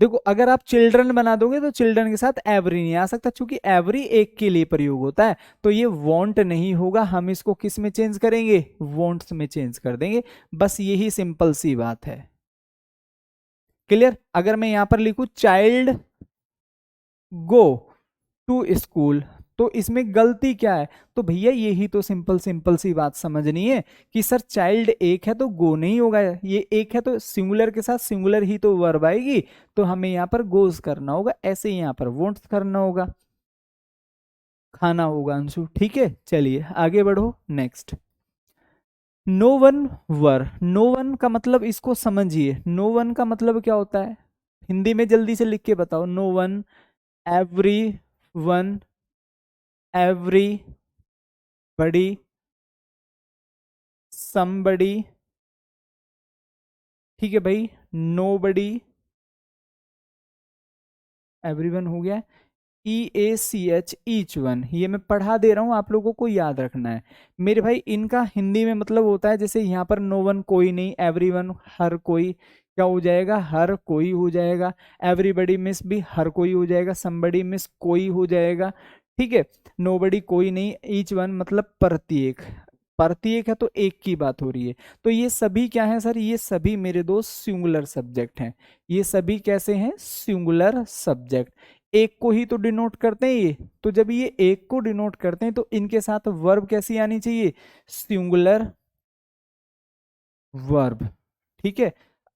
देखो अगर आप चिल्ड्रन बना दोगे तो चिल्ड्रन के साथ एवरी नहीं आ सकता, क्योंकि एवरी एक के लिए प्रयोग होता है, तो ये वॉन्ट नहीं होगा, हम इसको किस में चेंज करेंगे, वॉन्ट्स में चेंज कर देंगे। बस यही सिंपल सी बात है। क्लियर? अगर मैं यहां पर लिखूं चाइल्ड गो टू स्कूल, तो इसमें गलती क्या है, तो भैया यही तो सिंपल सिंपल सी बात समझनी है, कि सर चाइल्ड एक है तो गो नहीं होगा, ये एक है तो सिंगुलर के साथ सिंगुलर ही तो वर्ब आएगी, तो हमें यहाँ पर गोज करना होगा, ऐसे ही यहाँ पर वोंट्स करना होगा, खाना होगा अंशु। ठीक है, चलिए आगे बढ़ो नेक्स्ट। नो वन वर, नो वन का मतलब इसको समझिए, नो वन का मतलब क्या होता है, हिंदी में जल्दी से लिख के बताओ। No one, every one, everybody, somebody, ठीक है भाई, नो बडी, एवरीवन हो गया, ई ए सी एच ईच वन, ये मैं पढ़ा दे रहा हूं, आप लोगों को याद रखना है मेरे भाई। इनका हिंदी में मतलब होता है, जैसे यहाँ पर नो वन कोई नहीं, एवरीवन हर कोई, क्या हो जाएगा, हर कोई हो जाएगा, एवरीबडी मिस भी हर कोई हो जाएगा, समबडी मिस कोई हो जाएगा। ठीक है, नोबडी कोई नहीं, ईच वन मतलब प्रत्येक, प्रत्येक है तो एक की बात हो रही है। तो ये सभी क्या है सर, ये सभी मेरे दोस्त सिंगुलर सब्जेक्ट हैं, ये सभी कैसे हैं, सिंगुलर सब्जेक्ट, एक को ही तो डिनोट करते हैं ये, तो जब ये एक को डिनोट करते हैं तो इनके साथ वर्ब कैसी आनी चाहिए, सिंगुलर वर्ब। ठीक है,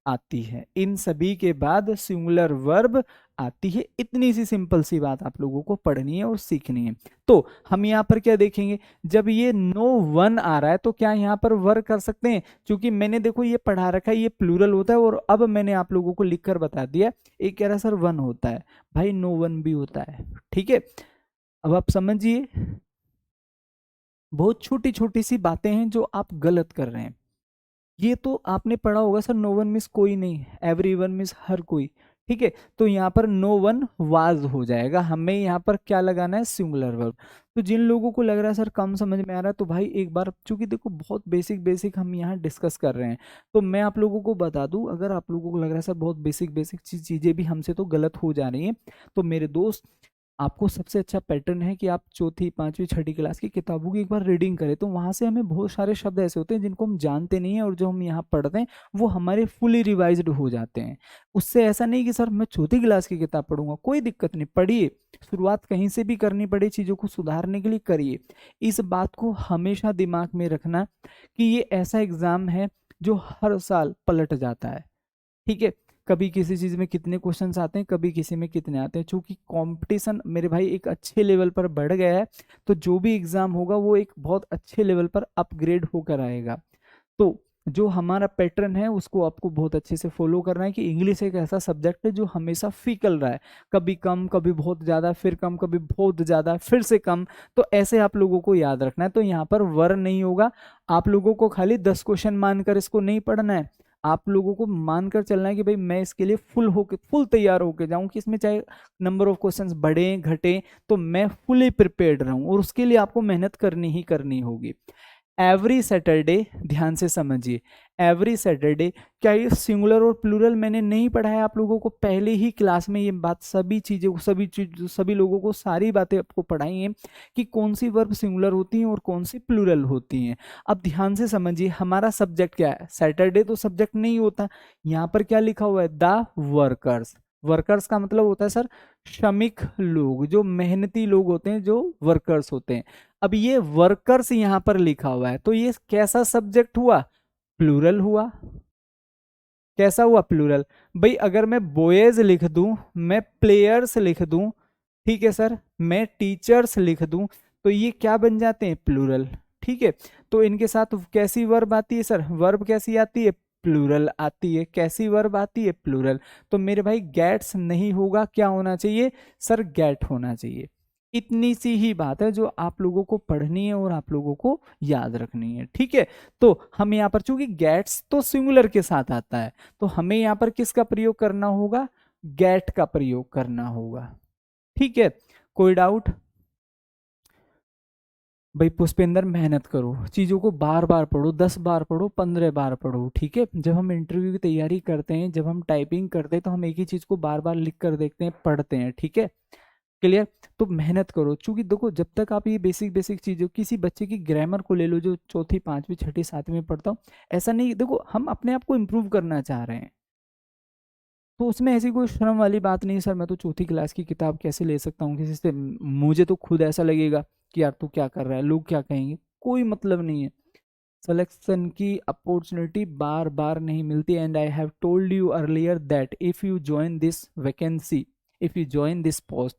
आती है, इन सभी के बाद सिंगुलर वर्ब आती है, इतनी सी सिंपल सी बात आप लोगों को पढ़नी है और सीखनी है। तो हम यहाँ पर क्या देखेंगे, जब ये नो वन आ रहा है तो क्या यहाँ पर वर्क कर सकते हैं, क्योंकि मैंने देखो ये पढ़ा रखा है, ये प्लूरल होता है, और अब मैंने आप लोगों को लिखकर बता दिया, एक कह रहा सर वन होता है, भाई नो वन भी होता है। ठीक है, अब आप समझिए, बहुत छोटी छोटी सी बातें हैं जो आप गलत कर रहे हैं। ये तो आपने पढ़ा होगा सर, नो वन मिस कोई नहीं, एवरी वन मिस हर कोई। ठीक है, तो यहाँ पर नो वन वाज हो जाएगा, हमें यहाँ पर क्या लगाना है, सिंगुलर वर्ब। तो जिन लोगों को लग रहा है सर कम समझ में आ रहा है, तो भाई एक बार, चूंकि देखो बहुत बेसिक बेसिक हम यहाँ डिस्कस कर रहे हैं, तो मैं आप लोगों को बता दूं, अगर आप लोगों को लग रहा है सर बहुत बेसिक बेसिक चीजें भी हमसे तो गलत हो जा रही हैं, तो मेरे दोस्त आपको सबसे अच्छा पैटर्न है कि आप चौथी, पांचवी, छठी क्लास की किताबों की एक बार रीडिंग करें, तो वहां से हमें बहुत सारे शब्द ऐसे होते हैं जिनको हम जानते नहीं है, और जो हम यहाँ पढ़ते हैं वो हमारे फुली रिवाइज्ड हो जाते हैं। उससे ऐसा नहीं कि सर मैं चौथी क्लास की किताब पढ़ूंगा, कोई दिक्कत नहीं, पढ़िए, शुरुआत कहीं से भी करनी पड़े चीजों को सुधारने के लिए करिए। इस बात को हमेशा दिमाग में रखना कि ये ऐसा एग्जाम है जो हर साल पलट जाता है, ठीक है। कभी किसी चीज में कितने क्वेश्चंस आते हैं, कभी किसी में कितने आते हैं, चूंकि कंपटीशन मेरे भाई एक अच्छे लेवल पर बढ़ गया है, तो जो भी एग्जाम होगा वो एक बहुत अच्छे लेवल पर अपग्रेड होकर आएगा। तो जो हमारा पैटर्न है उसको आपको बहुत अच्छे से फॉलो करना है कि इंग्लिश एक ऐसा सब्जेक्ट है जो हमेशा फीकल रहा है, कभी कम, कभी बहुत ज्यादा, फिर कम, कभी बहुत ज्यादा, फिर से कम। तो ऐसे आप लोगों को याद रखना है। तो यहाँ पर वर नहीं होगा, आप लोगों को खाली 10 क्वेश्चन मानकर इसको नहीं पढ़ना है, आप लोगों को मानकर चलना है कि भाई मैं इसके लिए फुल तैयार होकर जाऊं, कि इसमें चाहे नंबर ऑफ क्वेश्चंस बढ़े घटे, तो मैं फुली प्रिपेयर्ड रहूं, और उसके लिए आपको मेहनत करनी ही करनी होगी। एवरी सैटरडे, ध्यान से समझिए, एवरी सैटरडे, क्या ये सिंगुलर और प्लूरल मैंने नहीं पढ़ाया आप लोगों को पहले ही क्लास में? ये बात सभी चीजें को, सभी लोगों को सारी बातें आपको पढ़ाई हैं कि कौन सी वर्ब सिंगुलर होती हैं और कौन सी प्लूरल होती हैं। अब ध्यान से समझिए, हमारा सब्जेक्ट क्या है? सैटरडे तो सब्जेक्ट नहीं होता, यहाँ पर क्या लिखा हुआ है? The workers. वर्कर्स का मतलब होता है सर श्रमिक लोग, जो मेहनती लोग होते हैं, जो वर्कर्स होते हैं। अब ये वर्कर्स यहां पर लिखा हुआ है, तो ये कैसा सब्जेक्ट हुआ? प्लूरल हुआ। कैसा हुआ? प्लूरल। भाई अगर मैं बॉयज लिख दूं, मैं प्लेयर्स लिख दूं, ठीक है सर, मैं टीचर्स लिख दूं, तो ये क्या बन जाते हैं? प्लूरल, ठीक है। तो इनके साथ कैसी वर्ब आती है सर? वर्ब कैसी आती है? प्लूरल आती है। कैसी वर्ब आती है? प्लूरल। तो मेरे भाई गेट्स नहीं होगा, क्या होना चाहिए सर? गेट होना चाहिए। इतनी सी ही बात है जो आप लोगों को पढ़नी है और आप लोगों को याद रखनी है, ठीक है। तो हम यहाँ पर, चूंकि गेट्स तो सिंगुलर के साथ आता है, तो हमें यहाँ पर किसका प्रयोग करना होगा? गेट का प्रयोग करना होगा, ठीक है। कोई डाउट? भाई पुष्पेंद्र मेहनत करो, चीजों को बार बार पढ़ो, 10 बार पढ़ो, 15 बार पढ़ो, ठीक है। जब हम इंटरव्यू की तैयारी करते हैं, जब हम टाइपिंग करते हैं, तो हम एक ही चीज को बार बार लिख कर देखते हैं, पढ़ते हैं, ठीक है। क्लियर? तो मेहनत करो, क्योंकि देखो जब तक आप ये बेसिक बेसिक चीजों, किसी बच्चे की ग्रामर को ले लो जो चौथी, पांचवी, छठी, सातवीं में पढ़ता हो, ऐसा नहीं, देखो हम अपने आप को इम्प्रूव करना चाह रहे हैं, तो उसमें ऐसी कोई शर्म वाली बात नहीं। सर मैं तो चौथी क्लास की किताब कैसे ले सकता हूँ किसी से? मुझे तो खुद ऐसा लगेगा कि यार तू क्या कर रहा है, लोग क्या कहेंगे, कोई मतलब नहीं है। सिलेक्शन की अपॉर्चुनिटी बार बार नहीं मिलती, and I have told you earlier that if you join this vacancy, if you join this post,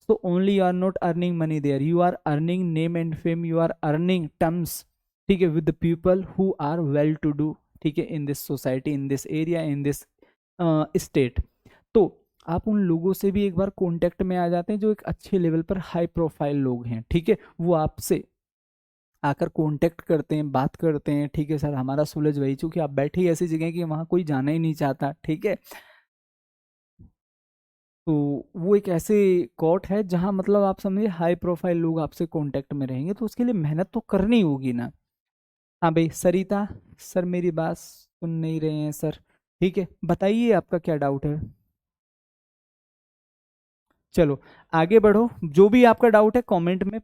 so only you are not earning money there, you are earning name and fame, you are earning terms, ठीक है, with the people who are well to do, ठीक है, in this society, in this area, in this state। तो आप उन लोगों से भी एक बार कांटेक्ट में आ जाते हैं जो एक अच्छे लेवल पर हाई प्रोफाइल लोग हैं, ठीक है, वो आपसे आकर कांटेक्ट करते हैं, बात करते हैं, ठीक है सर हमारा सुलझ वही, चूंकि आप बैठे ही ऐसी जगह कि वहां कोई जाना ही नहीं चाहता, ठीक है। तो वो एक ऐसे कोर्ट है जहां मतलब आप समझिए हाई प्रोफाइल लोग आपसे कांटेक्ट में रहेंगे, तो उसके लिए मेहनत तो करनी होगी ना। हाँ भाई सरिता, सर मेरी बात सुन नहीं रहे हैं सर, ठीक है, बताइए आपका क्या डाउट है। चलो आगे बढ़ो, जो भी आपका डाउट है कमेंट में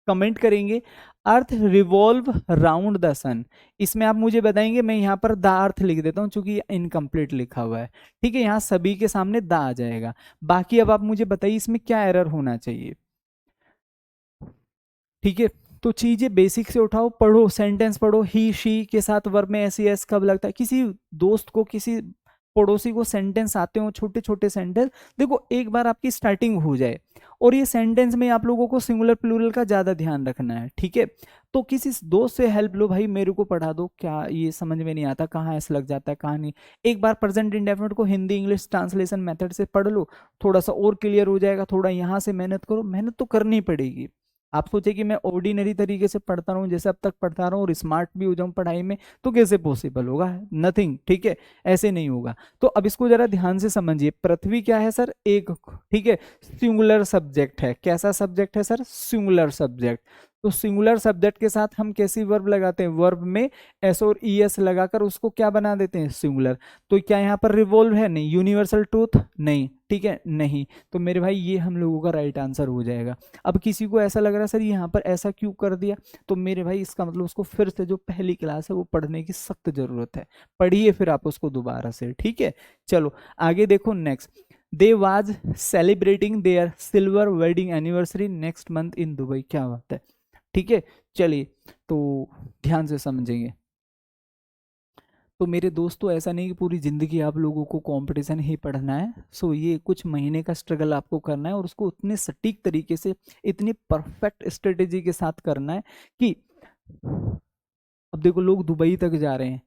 कमेंट करेंगे। अर्थ रिवॉल्व राउंड द सन, इसमें आप मुझे बताएंगे, मैं यहाँ पर द अर्थ लिख देता हूँ क्योंकि इनकम्प्लीट लिखा हुआ है, ठीक है, यहाँ सभी के सामने द आ जाएगा। बाकी अब आप मुझे बताइए इसमें क्या एरर होना चाहिए, ठीक है। तो चीजें बेसिक से उठाओ, पढ़ो, सेंटेंस पढ़ो, ही शी के साथ वर्ब में एस एस कब लगता है, किसी दोस्त को, किसी पड़ोसी को सेंटेंस आते हो, छोटे छोटे सेंटेंस, देखो एक बार आपकी स्टार्टिंग हो जाए, और ये सेंटेंस में आप लोगों को सिंगुलर प्लूरल का ज्यादा ध्यान रखना है, ठीक है। तो किसी दोस्त से हेल्प लो, भाई मेरे को पढ़ा दो, क्या ये समझ में नहीं आता, कहाँ ऐसा लग जाता है, कहाँ नहीं। एक बार प्रेजेंट इंडेफिनिट को हिंदी इंग्लिश ट्रांसलेशन मेथड से पढ़ लो, थोड़ा सा और क्लियर हो जाएगा, थोड़ा यहाँ से मेहनत करो, मेहनत तो करनी पड़ेगी। आप सोचे कि मैं ऑर्डिनरी तरीके से पढ़ता रहूं जैसे अब तक पढ़ता रहा हूं और स्मार्ट भी हो जाऊं पढ़ाई में, तो कैसे पॉसिबल होगा? नथिंग, ठीक है, ऐसे नहीं होगा। तो अब इसको जरा ध्यान से समझिए, पृथ्वी क्या है सर? एक, ठीक है, सिंगुलर सब्जेक्ट है। कैसा सब्जेक्ट है सर? Singular subject. तो सिंगुलर सब्जेक्ट के साथ हम कैसी वर्ब लगाते हैं, वर्ब में एस और ई एस लगाकर उसको क्या बना देते हैं, सिंगुलर। तो क्या यहाँ पर रिवॉल्व है, नहीं। यूनिवर्सल ट्रूथ, नहीं। ठीक है, नहीं। तो मेरे भाई ये हम लोगों का राइट आंसर हो जाएगा। अब किसी को ऐसा लग रहा है सर यहाँ पर ऐसा क्यों कर दिया, तो मेरे भाई इसका मतलब उसको फिर से जो पहली क्लास है वो पढ़ने की सख्त जरूरत है, पढ़िए फिर आप उसको दोबारा से। ठीक है, चलो आगे देखो next. They was celebrating their silver wedding anniversary next month in Dubai. क्या बात है, ठीक है। चलिए तो ध्यान से समझेंगे। तो मेरे दोस्तों ऐसा नहीं कि पूरी ज़िंदगी आप लोगों को कंपटीशन ही पढ़ना है। सो ये कुछ महीने का स्ट्रगल आपको करना है और उसको उतने सटीक तरीके से, इतनी परफेक्ट स्ट्रेटेजी के साथ करना है कि अब देखो लोग दुबई तक जा रहे हैं,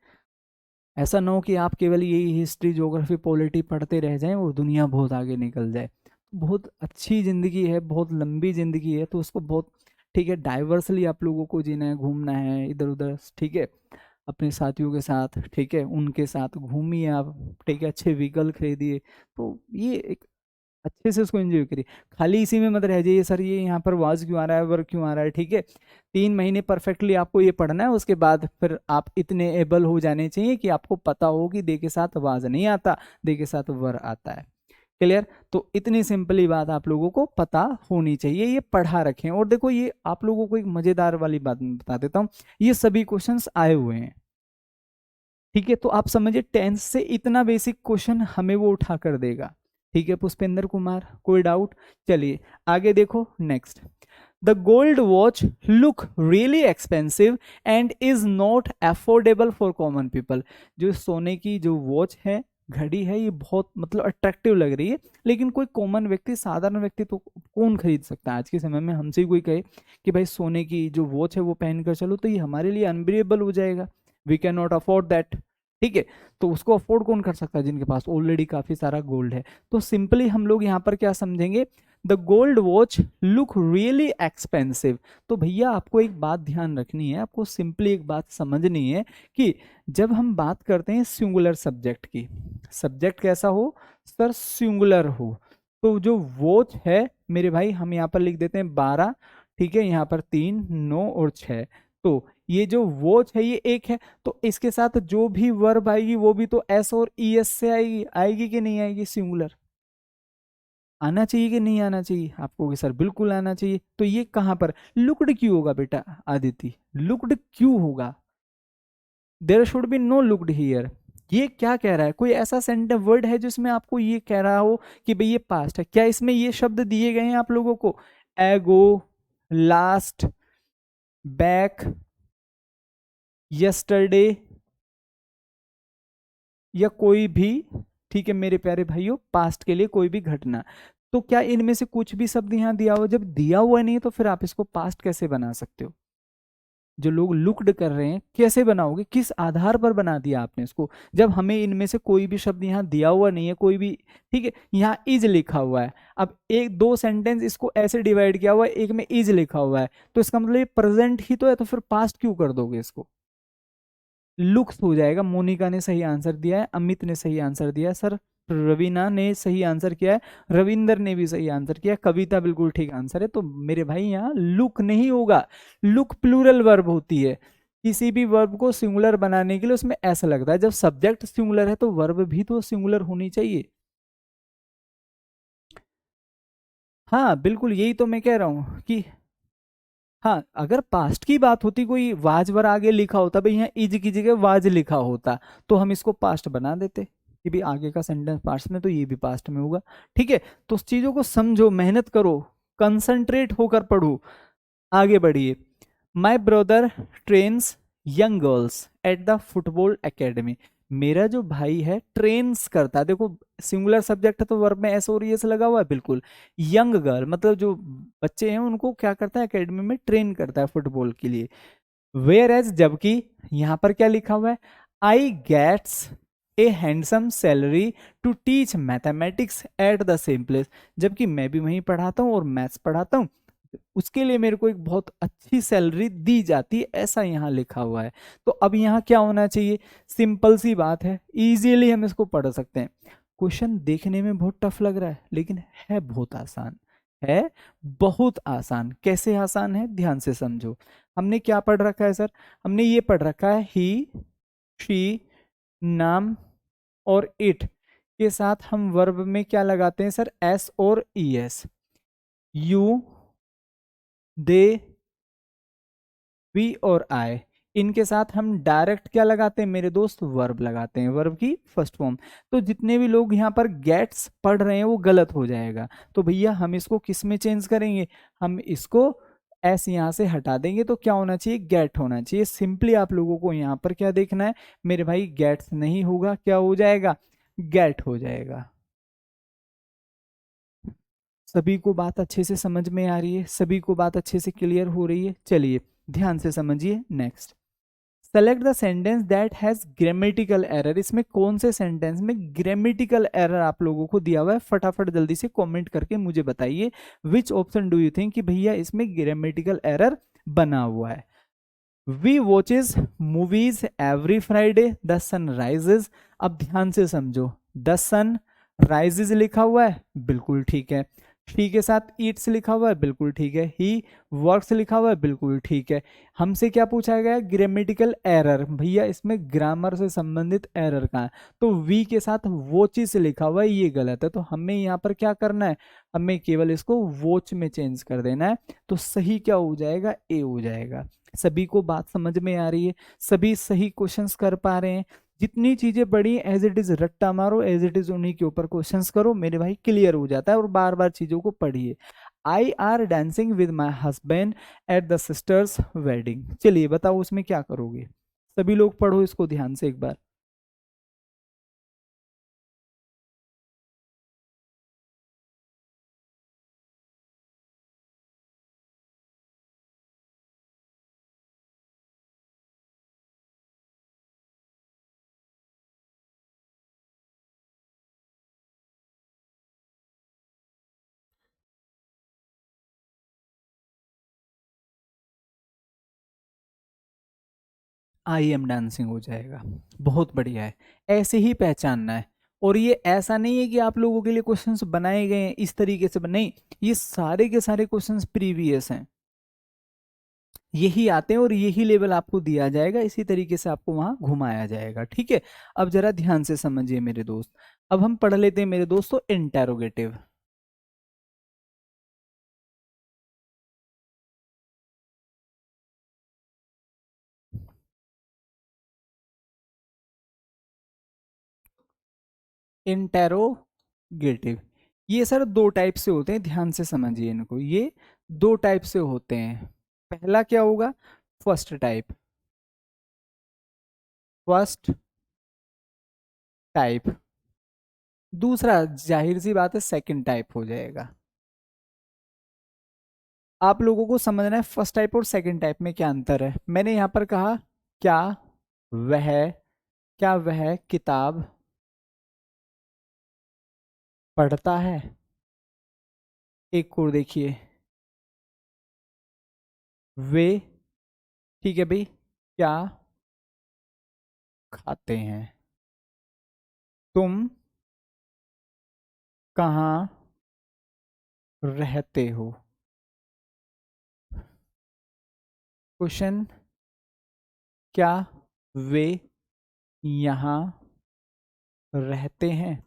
ऐसा ना हो कि आप केवल यही हिस्ट्री ज्योग्राफी पॉलिटी पढ़ते रह जाएं और दुनिया बहुत आगे निकल जाए। बहुत अच्छी ज़िंदगी है, बहुत लंबी ज़िंदगी है, तो उसको बहुत, ठीक है, डाइवर्सली आप लोगों को जीना है, घूमना है इधर उधर। ठीक है, अपने साथियों के साथ, ठीक है, उनके साथ घूमिए आप। ठीक है, अच्छे व्हीकल खरीदिए। तो ये एक अच्छे से उसको एंजॉय करिए। खाली इसी में मत रह जाइए सर ये यहाँ पर वाज क्यों आ रहा है, वर्क क्यों आ रहा है। ठीक है, 3 महीने परफेक्टली आपको ये पढ़ना है, उसके बाद फिर आप इतने एबल हो जाने चाहिए कि आपको पता हो कि दे के साथ वाज नहीं आता, दे के साथ वर आता है। क्लियर। तो इतनी सिंपली बात आप लोगों को पता होनी चाहिए, ये पढ़ा रखें। और देखो ये आप लोगों को एक मजेदार वाली बात मैं बता देता हूँ, ये सभी क्वेश्चंस आए हुए हैं। ठीक है, तो आप समझिए टेंस से इतना बेसिक क्वेश्चन हमें वो उठा कर देगा। ठीक है पुष्पेंद्र कुमार, कोई डाउट। चलिए आगे देखो next. The gold watch look really expensive and is not affordable for common people. जो सोने की जो वॉच है, घड़ी है, ये बहुत मतलब अट्रैक्टिव लग रही है, लेकिन कोई कॉमन व्यक्ति, साधारण व्यक्ति तो कौन खरीद सकता है आज के समय में। हमसे कोई कहे कि भाई सोने की जो वॉच है वो पहन कर चलो, तो ये हमारे लिए अनबिलीवेबल हो जाएगा। We can not afford that. ठीक है, तो उसको अफोर्ड कौन कर सकता है, जिनके पास ऑलरेडी काफी सारा गोल्ड है। तो सिंपली हम लोग यहाँ पर क्या समझेंगे, the gold watch look really expensive. तो भैया आपको एक बात ध्यान रखनी है, आपको सिंपली एक बात समझनी है कि जब हम बात करते हैं सिंगुलर सब्जेक्ट की, सब्जेक्ट कैसा हो सर, सिंगुलर हो, तो जो वॉच है मेरे भाई हम यहाँ पर लिख देते हैं 12। ठीक है, यहाँ पर 3, 9 और 6। तो ये जो वॉच है ये एक है, तो इसके साथ जो भी वर्ब आएगी वो भी तो एस और ई एस से आएगी, आएगी कि नहीं आएगी, सिंगुलर। आना चाहिए कि नहीं आना चाहिए आपको, कि सर बिल्कुल आना चाहिए। तो ये कहां पर लुक्ड क्यों होगा बेटा आदिति, लुक्ड क्यों होगा, there should be no looked here. ये क्या कह रहा है, कोई ऐसा सेंटेंस वर्ड है जिसमें आपको ये कह रहा हो कि भाई ये पास्ट है, क्या इसमें ये शब्द दिए गए हैं आप लोगों को, एगो, लास्ट, बैक, यस्टरडे, या कोई भी, ठीक है मेरे प्यारे भाइयों, पास्ट के लिए कोई भी घटना। तो क्या इनमें से कुछ भी शब्द यहाँ दिया हुआ, जब दिया हुआ नहीं है तो फिर आप इसको पास्ट कैसे बना सकते हो। जो लोग लुक्ड कर रहे हैं कैसे बनाओगे, किस आधार पर बना दिया आपने इसको, जब हमें इनमें से कोई भी शब्द यहाँ दिया हुआ नहीं है, कोई भी। ठीक है, यहाँ इज लिखा हुआ है, अब एक दो सेंटेंस इसको ऐसे डिवाइड किया हुआ है, एक में इज लिखा हुआ है, तो इसका मतलब ये प्रेजेंट ही तो है, तो फिर पास्ट क्यों कर दोगे इसको, लुक्स हो जाएगा। मोनिका ने सही आंसर दिया है, अमित ने सही आंसर दिया है सर, रवीना ने सही आंसर किया है, रविंदर ने भी सही आंसर किया है, कविता बिल्कुल ठीक आंसर है। तो मेरे भाई यहाँ लुक नहीं होगा, लुक प्लूरल वर्ब होती है। किसी भी वर्ब को सिंगुलर बनाने के लिए उसमें ऐसा लगता है, जब सब्जेक्ट सिंगुलर है तो वर्ब भी तो सिंगुलर होनी चाहिए। हाँ बिल्कुल, यही तो मैं कह रहा हूँ कि हाँ, अगर पास्ट की बात होती, कोई वाज वर आगे लिखा होता, भाई यहाँ इज की जगह वाज लिखा होता, तो हम इसको पास्ट बना देते कि भी आगे का सेंटेंस पास्ट में, तो ये भी पास्ट में होगा। ठीक है, तो उस चीजों को समझो, मेहनत करो, कंसंट्रेट होकर पढ़ो, आगे बढ़िए। My brother trains young girls at the football academy. मेरा जो भाई है ट्रेन्स करता है, देखो सिंगुलर सब्जेक्ट है तो वर्ब में एस और एस लगा हुआ है बिल्कुल। यंग गर्ल मतलब जो बच्चे हैं उनको क्या करता है, एकेडमी में ट्रेन करता है फुटबॉल के लिए। वेयर एज, जबकि यहाँ पर क्या लिखा हुआ है, I gets a handsome salary to teach mathematics at the same place. जबकि मैं भी वहीं पढ़ाता हूँ और मैथ्स पढ़ाता हूँ, उसके लिए मेरे को एक बहुत अच्छी सैलरी दी जाती है, ऐसा यहाँ लिखा हुआ है। तो अब यहाँ क्या होना चाहिए, सिंपल सी बात है, इजीली हम इसको पढ़ सकते हैं। क्वेश्चन देखने में बहुत टफ लग रहा है लेकिन है बहुत आसान। है बहुत आसान। कैसे आसान है, ध्यान से समझो। हमने क्या पढ़ रखा है सर, हमने ये पढ़ रखा है ही, शी, नाम और इट के साथ हम वर्ब में क्या लगाते हैं सर, एस और E S. You, they, we और आई, इनके साथ हम डायरेक्ट क्या लगाते हैं मेरे दोस्त, वर्ब लगाते हैं, वर्ब की फर्स्ट फॉर्म। तो जितने भी लोग यहाँ पर गेट्स पढ़ रहे हैं वो गलत हो जाएगा। तो भैया हम इसको किस में चेंज करेंगे, हम इसको एस यहाँ से हटा देंगे तो क्या होना चाहिए, गेट होना चाहिए। सिंपली आप लोगों को यहाँ पर क्या देखना है मेरे भाई, गेट्स नहीं होगा, क्या हो जाएगा, गेट हो जाएगा। सभी को बात अच्छे से समझ में आ रही है, सभी को बात अच्छे से क्लियर हो रही है। चलिए ध्यान से समझिए next. Select the sentence that has grammatical error. इसमें कौन से सेंटेंस में ग्रामेटिकल एरर आप लोगों को दिया हुआ है, फटाफट जल्दी से कमेंट करके मुझे बताइए। Which option do you think कि भैया इसमें ग्रामेटिकल एरर बना हुआ है। We watches movies every Friday, the sun rises. अब ध्यान से समझो, द सन राइजेज लिखा हुआ है, बिल्कुल ठीक है। शी के साथ ईट्स लिखा हुआ है, बिल्कुल ठीक है। ही वर्क्स लिखा हुआ है, बिल्कुल ठीक है। हमसे क्या पूछा गया, ग्रामेटिकल एरर। भैया इसमें ग्रामर से संबंधित एरर कहाँ है, तो वी के साथ वॉचेस लिखा हुआ है, ये गलत है। तो हमें यहाँ पर क्या करना है, हमें केवल इसको वॉच में चेंज कर देना है। तो सही क्या हो जाएगा, ए हो जाएगा। सभी को बात समझ में आ रही है, सभी सही क्वेश्चंस कर पा रहे हैं। जितनी चीजें पढ़ी एज इट इज रट्टा मारो, एज इट इज उन्हीं के ऊपर क्वेश्चंस करो, मेरे भाई क्लियर हो जाता है। और बार बार चीजों को पढ़िए। I R dancing with my husband at the sisters wedding. चलिए बताओ उसमें क्या करोगे, सभी लोग पढ़ो इसको ध्यान से एक बार। आई एम डांसिंग हो जाएगा, बहुत बढ़िया है। ऐसे ही पहचानना है। और ये ऐसा नहीं है कि आप लोगों के लिए क्वेश्चंस बनाए गए हैं इस तरीके से, नहीं, ये सारे के सारे क्वेश्चंस प्रीवियस हैं, यही आते हैं और यही लेवल आपको दिया जाएगा, इसी तरीके से आपको वहां घुमाया जाएगा। ठीक है, अब जरा ध्यान से समझिए मेरे दोस्त। अब हम पढ़ लेते हैं मेरे दोस्तों इंटेरोगेटिव। इंटेरोगेटिव ये सर दो टाइप से होते हैं, ध्यान से समझिए इनको। ये दो टाइप से होते हैं। पहला क्या होगा, फर्स्ट टाइप, फर्स्ट टाइप। दूसरा जाहिर सी बात है सेकंड टाइप हो जाएगा। आप लोगों को समझना है फर्स्ट टाइप और सेकंड टाइप में क्या अंतर है। मैंने यहां पर कहा क्या वह, क्या वह किताब पढ़ता है। एक और देखिए, वे, ठीक है भाई, क्या खाते हैं। तुम कहाँ रहते हो। क्वेश्चन, क्या वे यहाँ रहते हैं।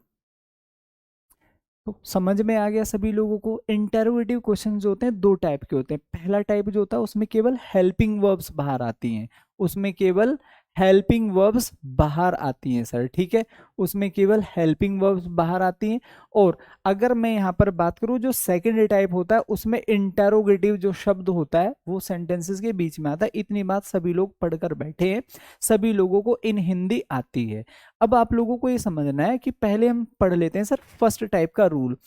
तो समझ में आ गया सभी लोगों को। इंटेरोगेटिव क्वेश्चन जो होते हैं दो टाइप के होते हैं। पहला टाइप जो होता है उसमें केवल हेल्पिंग वर्ब्स बाहर आती हैं, उसमें केवल हेल्पिंग वर्ब्स बाहर आती हैं सर, ठीक है, उसमें केवल हेल्पिंग वर्ब्स बाहर आती हैं। और अगर मैं यहाँ पर बात करूँ जो सेकेंड टाइप होता है उसमें इंटेरोगेटिव जो शब्द होता है वो सेंटेंसेस के बीच में आता है। इतनी बात सभी लोग पढ़कर बैठे हैं, सभी लोगों को इन हिंदी आती है। अब आप लोगों को ये समझना है कि पहले हम पढ़ लेते हैं सर फर्स्ट टाइप का रूल।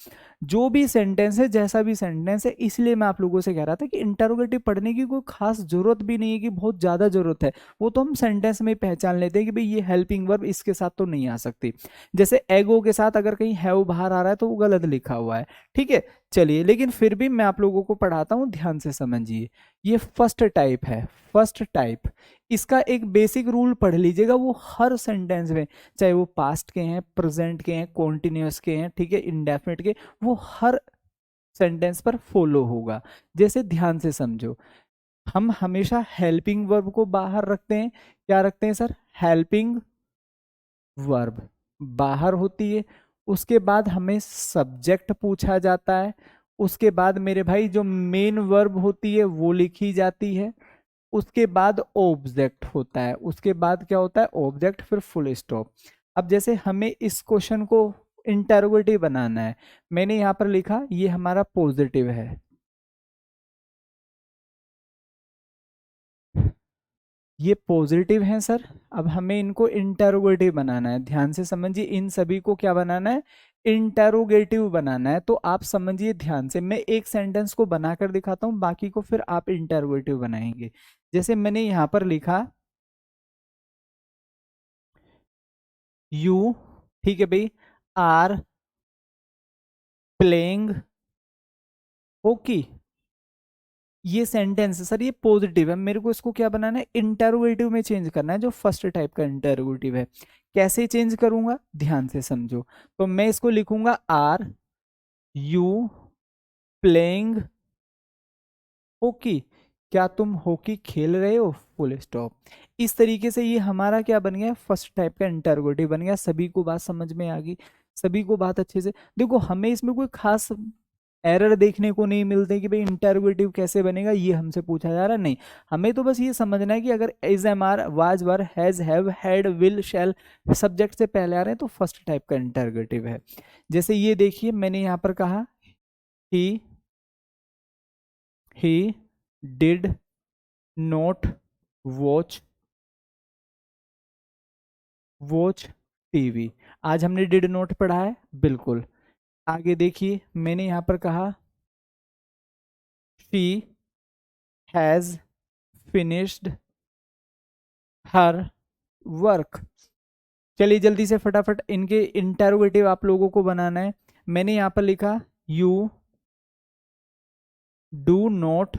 जो भी सेंटेंस है, जैसा भी सेंटेंस है, इसलिए मैं आप लोगों से कह रहा था कि इंटरोगेटिव पढ़ने की कोई खास जरूरत भी नहीं है कि बहुत ज्यादा जरूरत है। वो तो हम सेंटेंस में पहचान लेते हैं कि भाई ये हेल्पिंग वर्ब इसके साथ तो नहीं आ सकती। जैसे एगो के साथ अगर कहीं हैव बाहर आ रहा है तो वो गलत लिखा हुआ है। ठीक है, चलिए, लेकिन फिर भी मैं आप लोगों को पढ़ाता हूं, ध्यान से समझिए। ये फर्स्ट टाइप है, फर्स्ट टाइप। इसका एक बेसिक रूल पढ़ लीजिएगा, वो हर सेंटेंस में, चाहे वो पास्ट के हैं, प्रेजेंट के हैं, कॉन्टिन्यूस के हैं, ठीक है, इंडेफिनिट के, वो हर सेंटेंस पर फॉलो होगा। जैसे ध्यान से समझो, हम हमेशा हेल्पिंग वर्ब को बाहर रखते हैं। क्या रखते हैं सर? हेल्पिंग वर्ब बाहर होती है। उसके बाद हमें सब्जेक्ट पूछा जाता है। उसके बाद मेरे भाई जो मेन वर्ब होती है वो लिखी जाती है। उसके बाद ऑब्जेक्ट होता है। उसके बाद क्या होता है? ऑब्जेक्ट, फिर फुल स्टॉप। अब जैसे हमें इस क्वेश्चन को इंटरोगेटिव बनाना है, मैंने यहां पर लिखा ये हमारा पॉजिटिव है, ये पॉजिटिव है सर। अब हमें इनको इंटरोगेटिव बनाना है। ध्यान से समझिए, इन सभी को क्या बनाना है? इंटरोगेटिव बनाना है। तो आप समझिए ध्यान से, मैं एक सेंटेंस को बनाकर दिखाता हूं, बाकी को फिर आप इंटरोगेटिव बनाएंगे। जैसे मैंने यहां पर लिखा यू, ठीक है भाई, आर प्लेइंग हॉकी। ये सेंटेंस है सर, ये पॉजिटिव है, मेरे को इसको क्या बनाना है? इंटरोगेटिव में चेंज करना है, जो फर्स्ट टाइप का इंटरोगेटिव है। कैसे चेंज करूंगा? ध्यान से समझो। तो मैं इसको लिखूंगा आर यू प्लेइंग हॉकी। क्या तुम हॉकी खेल रहे हो? Full stop. इस तरीके से ये हमारा क्या बन गया? फर्स्ट टाइप का इंटरोगेटिव बन गया। सभी को बात समझ में आ गई? सभी को बात अच्छे से देखो, हमें इसमें कोई खास एरर देखने को नहीं मिलते कि भाई इंटरोगेटिव कैसे बनेगा, ये हमसे पूछा जा रहा नहीं। हमें तो बस ये समझना है कि अगर is, am, are, was, were, has, have, had, will, shall subject से पहले आ रहे हैं तो फर्स्ट टाइप का इंटरोगेटिव है। जैसे ये देखिए, मैंने यहां पर कहा he did not watch watch TV. आज हमने डिड नॉट पढ़ा है, बिल्कुल। आगे देखिए, मैंने यहां पर कहा she has finished her work. चलिए जल्दी से फटाफट इनके इंटरोगेटिव आप लोगों को बनाना है। मैंने यहां पर लिखा you do not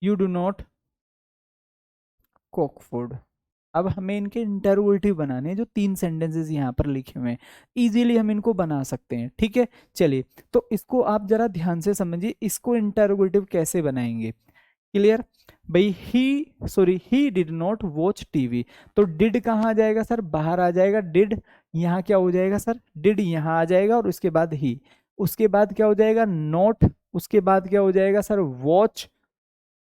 you do not cook food. अब हमें इनके इंटरोगेटिव बनाने हैं, जो तीन सेंटेंसेस यहाँ पर लिखे हुए हैं, इजीली हम इनको बना सकते हैं। ठीक है, चलिए तो इसको आप जरा ध्यान से समझिए, इसको इंटरोगेटिव कैसे बनाएंगे। क्लियर भाई? He did not watch TV. तो डिड कहाँ आ जाएगा सर? बाहर आ जाएगा। डिड यहाँ क्या हो जाएगा सर? डिड यहाँ आ जाएगा और उसके बाद ही, उसके बाद क्या हो जाएगा? नॉट, उसके बाद क्या हो जाएगा सर? वॉच,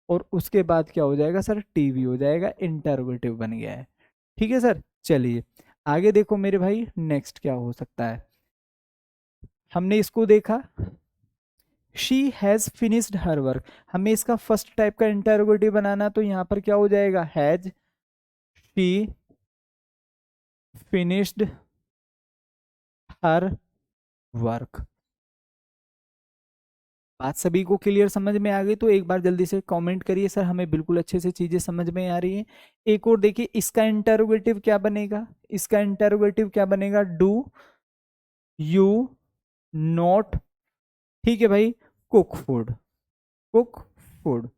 और उसके बाद क्या हो जाएगा सर? टीवी हो जाएगा। इंटरोगेटिव बन गया है। ठीक है सर, चलिए आगे देखो मेरे भाई, नेक्स्ट क्या हो सकता है। हमने इसको देखा she has finished her work. हमें इसका फर्स्ट टाइप का इंटरोगेटिव बनाना, तो यहां पर क्या हो जाएगा? Has she finished her work. बात सभी को क्लियर समझ में आ गई? तो एक बार जल्दी से कमेंट करिए सर, हमें बिल्कुल अच्छे से चीजें समझ में आ रही हैं। एक और देखिए, इसका इंटरोगेटिव क्या बनेगा? इसका इंटरोगेटिव क्या बनेगा? डू यू नॉट, ठीक है भाई, कुक फूड, कुक फूड।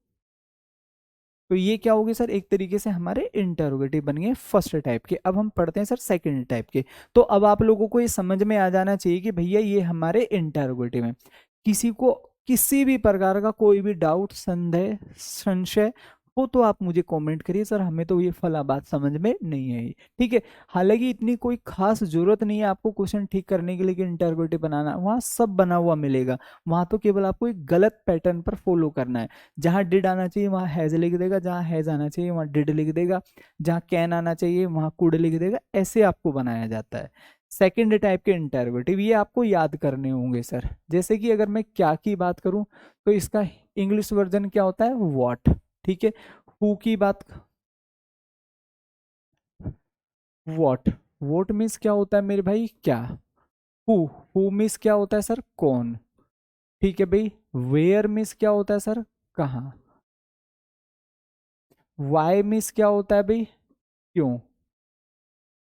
तो ये क्या होगी सर? एक तरीके से हमारे इंटरोगेटिव बन गए फर्स्ट टाइप के। अब हम पढ़ते हैं सर सेकंड टाइप के। तो अब आप लोगों को ये समझ में आ जाना चाहिए कि भैया ये हमारे इंटरोगेटिव हैं। किसी को किसी भी प्रकार का कोई भी डाउट, संदेह, संशय हो तो आप मुझे कमेंट करिए, सर हमें तो ये फला बात समझ में नहीं आई। ठीक है, हालांकि इतनी कोई खास जरूरत नहीं है आपको क्वेश्चन ठीक करने के लिए कि इंटरोगेटिव बनाना, वहाँ सब बना हुआ मिलेगा। वहाँ तो केवल आपको एक गलत पैटर्न पर फॉलो करना है। जहाँ डिड आना चाहिए वहाँ हैज लिख देगा, जहाँ हैज आना चाहिए वहाँ डिड लिख देगा, जहाँ कैन आना चाहिए वहाँ कुड लिख देगा। ऐसे आपको बनाया जाता है। सेकंड टाइप के इंटरोगेटिव ये आपको याद करने होंगे सर। जैसे कि अगर मैं क्या की बात करूं तो इसका इंग्लिश वर्जन क्या होता है? व्हाट। ठीक है, हु की बात, व्हाट, व्हाट मीन्स क्या होता है मेरे भाई? क्या। हु, हु मीन्स क्या होता है सर? कौन। ठीक है भाई, वेयर मीन्स क्या होता है सर? कहाँ। वाई मीन्स क्या होता है भाई? क्यों।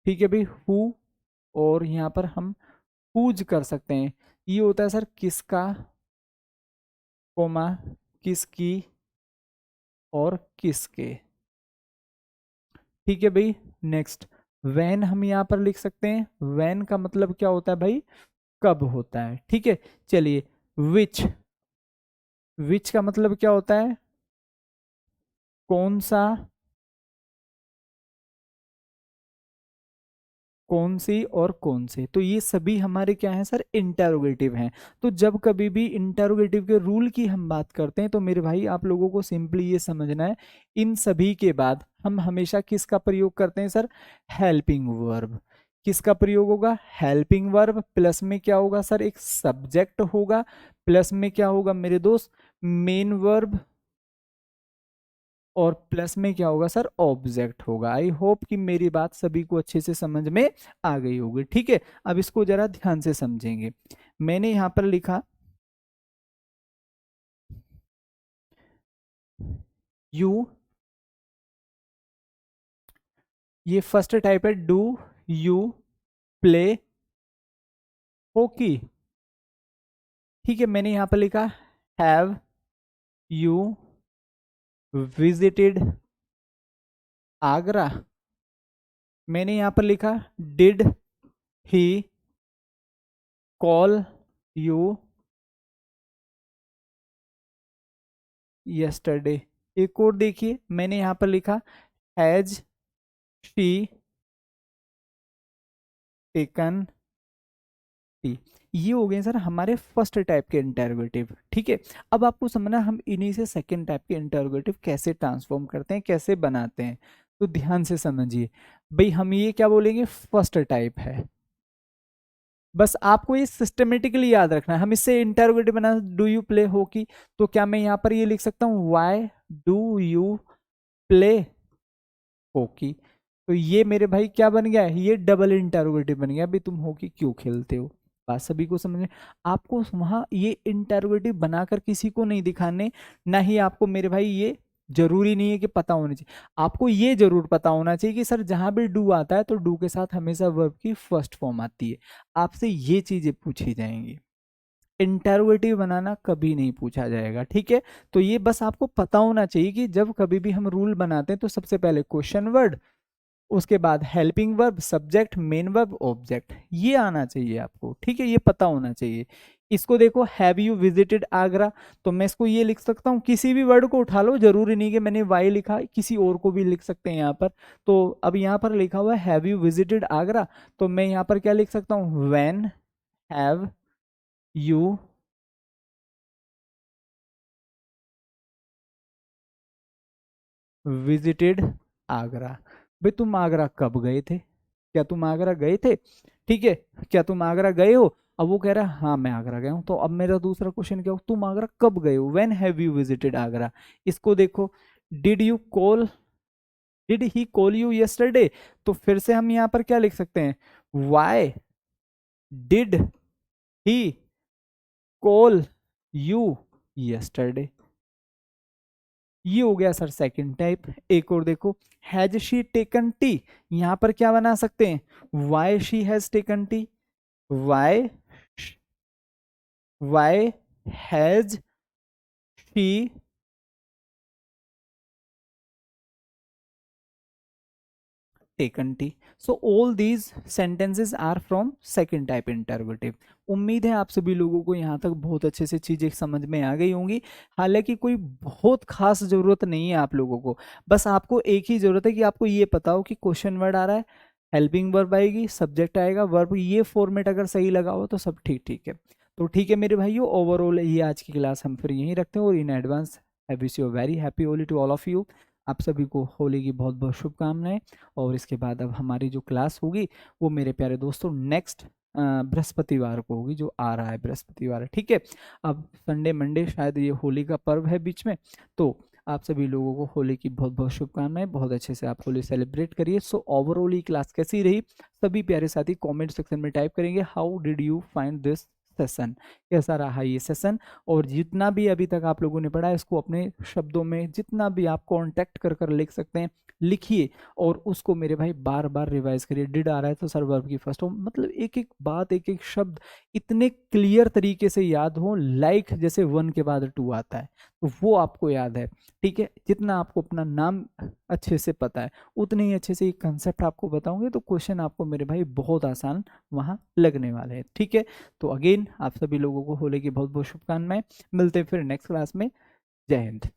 ठीक है भाई, हु, और यहाँ पर हम हुज कर सकते हैं, ये होता है सर किसका, कोमा, किसकी, और किसके। ठीक है भाई, नेक्स्ट वैन हम यहाँ पर लिख सकते हैं। वैन का मतलब क्या होता है भाई? कब होता है। ठीक है, चलिए विच, विच का मतलब क्या होता है? कौन सा, कौन सी और कौन से। तो ये सभी हमारे क्या हैं सर? इंटेरोगेटिव हैं। तो जब कभी भी इंटेरोगेटिव के रूल की हम बात करते हैं तो मेरे भाई आप लोगों को सिंपली ये समझना है, इन सभी के बाद हम हमेशा किसका प्रयोग करते हैं सर? Helping verb. किसका प्रयोग होगा? Helping verb. प्लस में क्या होगा सर? एक सब्जेक्ट होगा। प्लस में क्या होगा मेरे दोस्त? Main verb. और प्लस में क्या होगा सर? ऑब्जेक्ट होगा। आई होप कि मेरी बात सभी को अच्छे से समझ में आ गई होगी। ठीक है, अब इसको जरा ध्यान से समझेंगे। मैंने यहां पर लिखा यू, ये फर्स्ट टाइप है। Do you play hockey? ठीक है, मैंने यहां पर लिखा हैव यू विजिटेड आगरा? मैंने यहां पर लिखा did he call you yesterday? एक और देखिए, मैंने यहां पर लिखा हैज शी टेकन टी? ये हो गए सर हमारे फर्स्ट टाइप के इंटरोगेटिव। ठीक है, अब आपको समझना हम इन्हीं से सेकंड टाइप के इंटरोगेटिव कैसे ट्रांसफॉर्म करते हैं, कैसे बनाते हैं। तो ध्यान से समझिए भाई, हम ये क्या बोलेंगे? फर्स्ट टाइप है। बस आपको ये सिस्टमेटिकली याद रखना है। हम इससे इंटरोगेटिव बना, डू यू प्ले हॉकी, तो क्या मैं यहाँ पर ये लिख सकता हूँ why do you play hockey? तो ये मेरे भाई क्या बन गया? ये डबल इंटरोगेटिव बन गया, अभी तुम हॉकी क्यों खेलते हो? बात सभी को समझ में? आपको वहां ये इंटरोगेटिव बनाकर किसी को नहीं दिखाने, ना ही आपको मेरे भाई ये जरूरी नहीं है कि पता होना चाहिए। आपको ये जरूर पता होना चाहिए कि सर जहां भी डू आता है तो डू के साथ हमेशा वर्ब की फर्स्ट फॉर्म आती है। आपसे ये चीजें पूछी जाएंगी, इंटरोगेटिव बनाना कभी नहीं पूछा जाएगा। ठीक है, तो ये बस आपको पता होना चाहिए कि जब कभी भी हम रूल बनाते हैं तो सबसे पहले क्वेश्चन वर्ड, उसके बाद helping verb, subject, main verb, object, ये आना चाहिए आपको। ठीक है, ये पता होना चाहिए। इसको देखो, हैव यू विजिटेड आगरा, तो मैं इसको ये लिख सकता हूँ, किसी भी वर्ड को उठा लो, जरूरी नहीं कि मैंने वाई लिखा, किसी और को भी लिख सकते हैं यहाँ पर। तो अब यहाँ पर लिखा हुआ है हैव यू विजिटेड आगरा, तो मैं यहाँ पर क्या लिख सकता हूँ? When have you visited Agra? भाई तुम आगरा कब गए थे? क्या तुम आगरा गए थे? ठीक है, क्या तुम आगरा गए हो? अब वो कह रहा है हाँ मैं आगरा गया हूं। तो अब मेरा दूसरा क्वेश्चन क्या हो? तुम आगरा कब गए हो? When have you visited Agra? इसको देखो, did you call, did he call you yesterday? तो फिर से हम यहाँ पर क्या लिख सकते हैं? Why did he call you yesterday? ये हो गया सर सेकंड टाइप। एक और देखो, हैज शी टेकन टी? यहां पर क्या बना सकते हैं? Why she has taken tea? Why, why has she taken tea? So all these sentences are from second type interrogative. उम्मीद है आप सभी लोगों को यहाँ तक बहुत अच्छे से चीजें समझ में आ गई होंगी। हालांकि कोई बहुत खास जरूरत नहीं है आप लोगों को, बस आपको एक ही जरूरत है कि आपको ये पता हो कि क्वेश्चन वर्ड आ रहा है, हेल्पिंग वर्ब आएगी, सब्जेक्ट आएगा, वर्ब, ये फॉर्मेट अगर सही लगा हो तो सब ठीक ठीक है। तो ठीक है मेरे भाइयों, ओवरऑल ये आज की क्लास हम फिर यहीं रखते हैं, और in advance I wish you very happy Holi to all of you. आप सभी को होली की बहुत बहुत शुभकामनाएं। और इसके बाद अब हमारी जो क्लास होगी वो मेरे प्यारे दोस्तों नेक्स्ट बृहस्पतिवार को होगी, जो आ रहा है बृहस्पतिवार। ठीक है, अब संडे मंडे शायद ये होली का पर्व है बीच में, तो आप सभी लोगों को होली की बहुत बहुत शुभकामनाएं। बहुत अच्छे से आप होली सेलिब्रेट करिए। सो ओवरऑल ये क्लास कैसी रही, सभी प्यारे साथी कमेंट सेक्शन में टाइप करेंगे, how did you find this session, कैसा रहा ये सेशन। और जितना भी अभी तक आप लोगों ने पढ़ा है इसको अपने शब्दों में जितना भी आप कॉन्टेक्ट कर कर लिख सकते हैं लिखिए, और उसको मेरे भाई बार बार रिवाइज करिए। डिड आ रहा है तो सर वर्ब की फर्स्ट हो, मतलब एक एक बात, एक एक शब्द इतने क्लियर तरीके से याद हो, लाइक जैसे वन के बाद टू आता है तो वो आपको याद है। ठीक है, जितना आपको अपना नाम अच्छे से पता है उतने ही अच्छे से एक कंसेप्ट आपको बताऊंगे, तो क्वेश्चन आपको मेरे भाई बहुत आसान वहां लगने वाले हैं। ठीक है, तो अगेन अगेन आप सभी लोगों को होली की बहुत बहुत शुभकामनाएं। मिलते हैं फिर नेक्स्ट क्लास में। जय हिंद।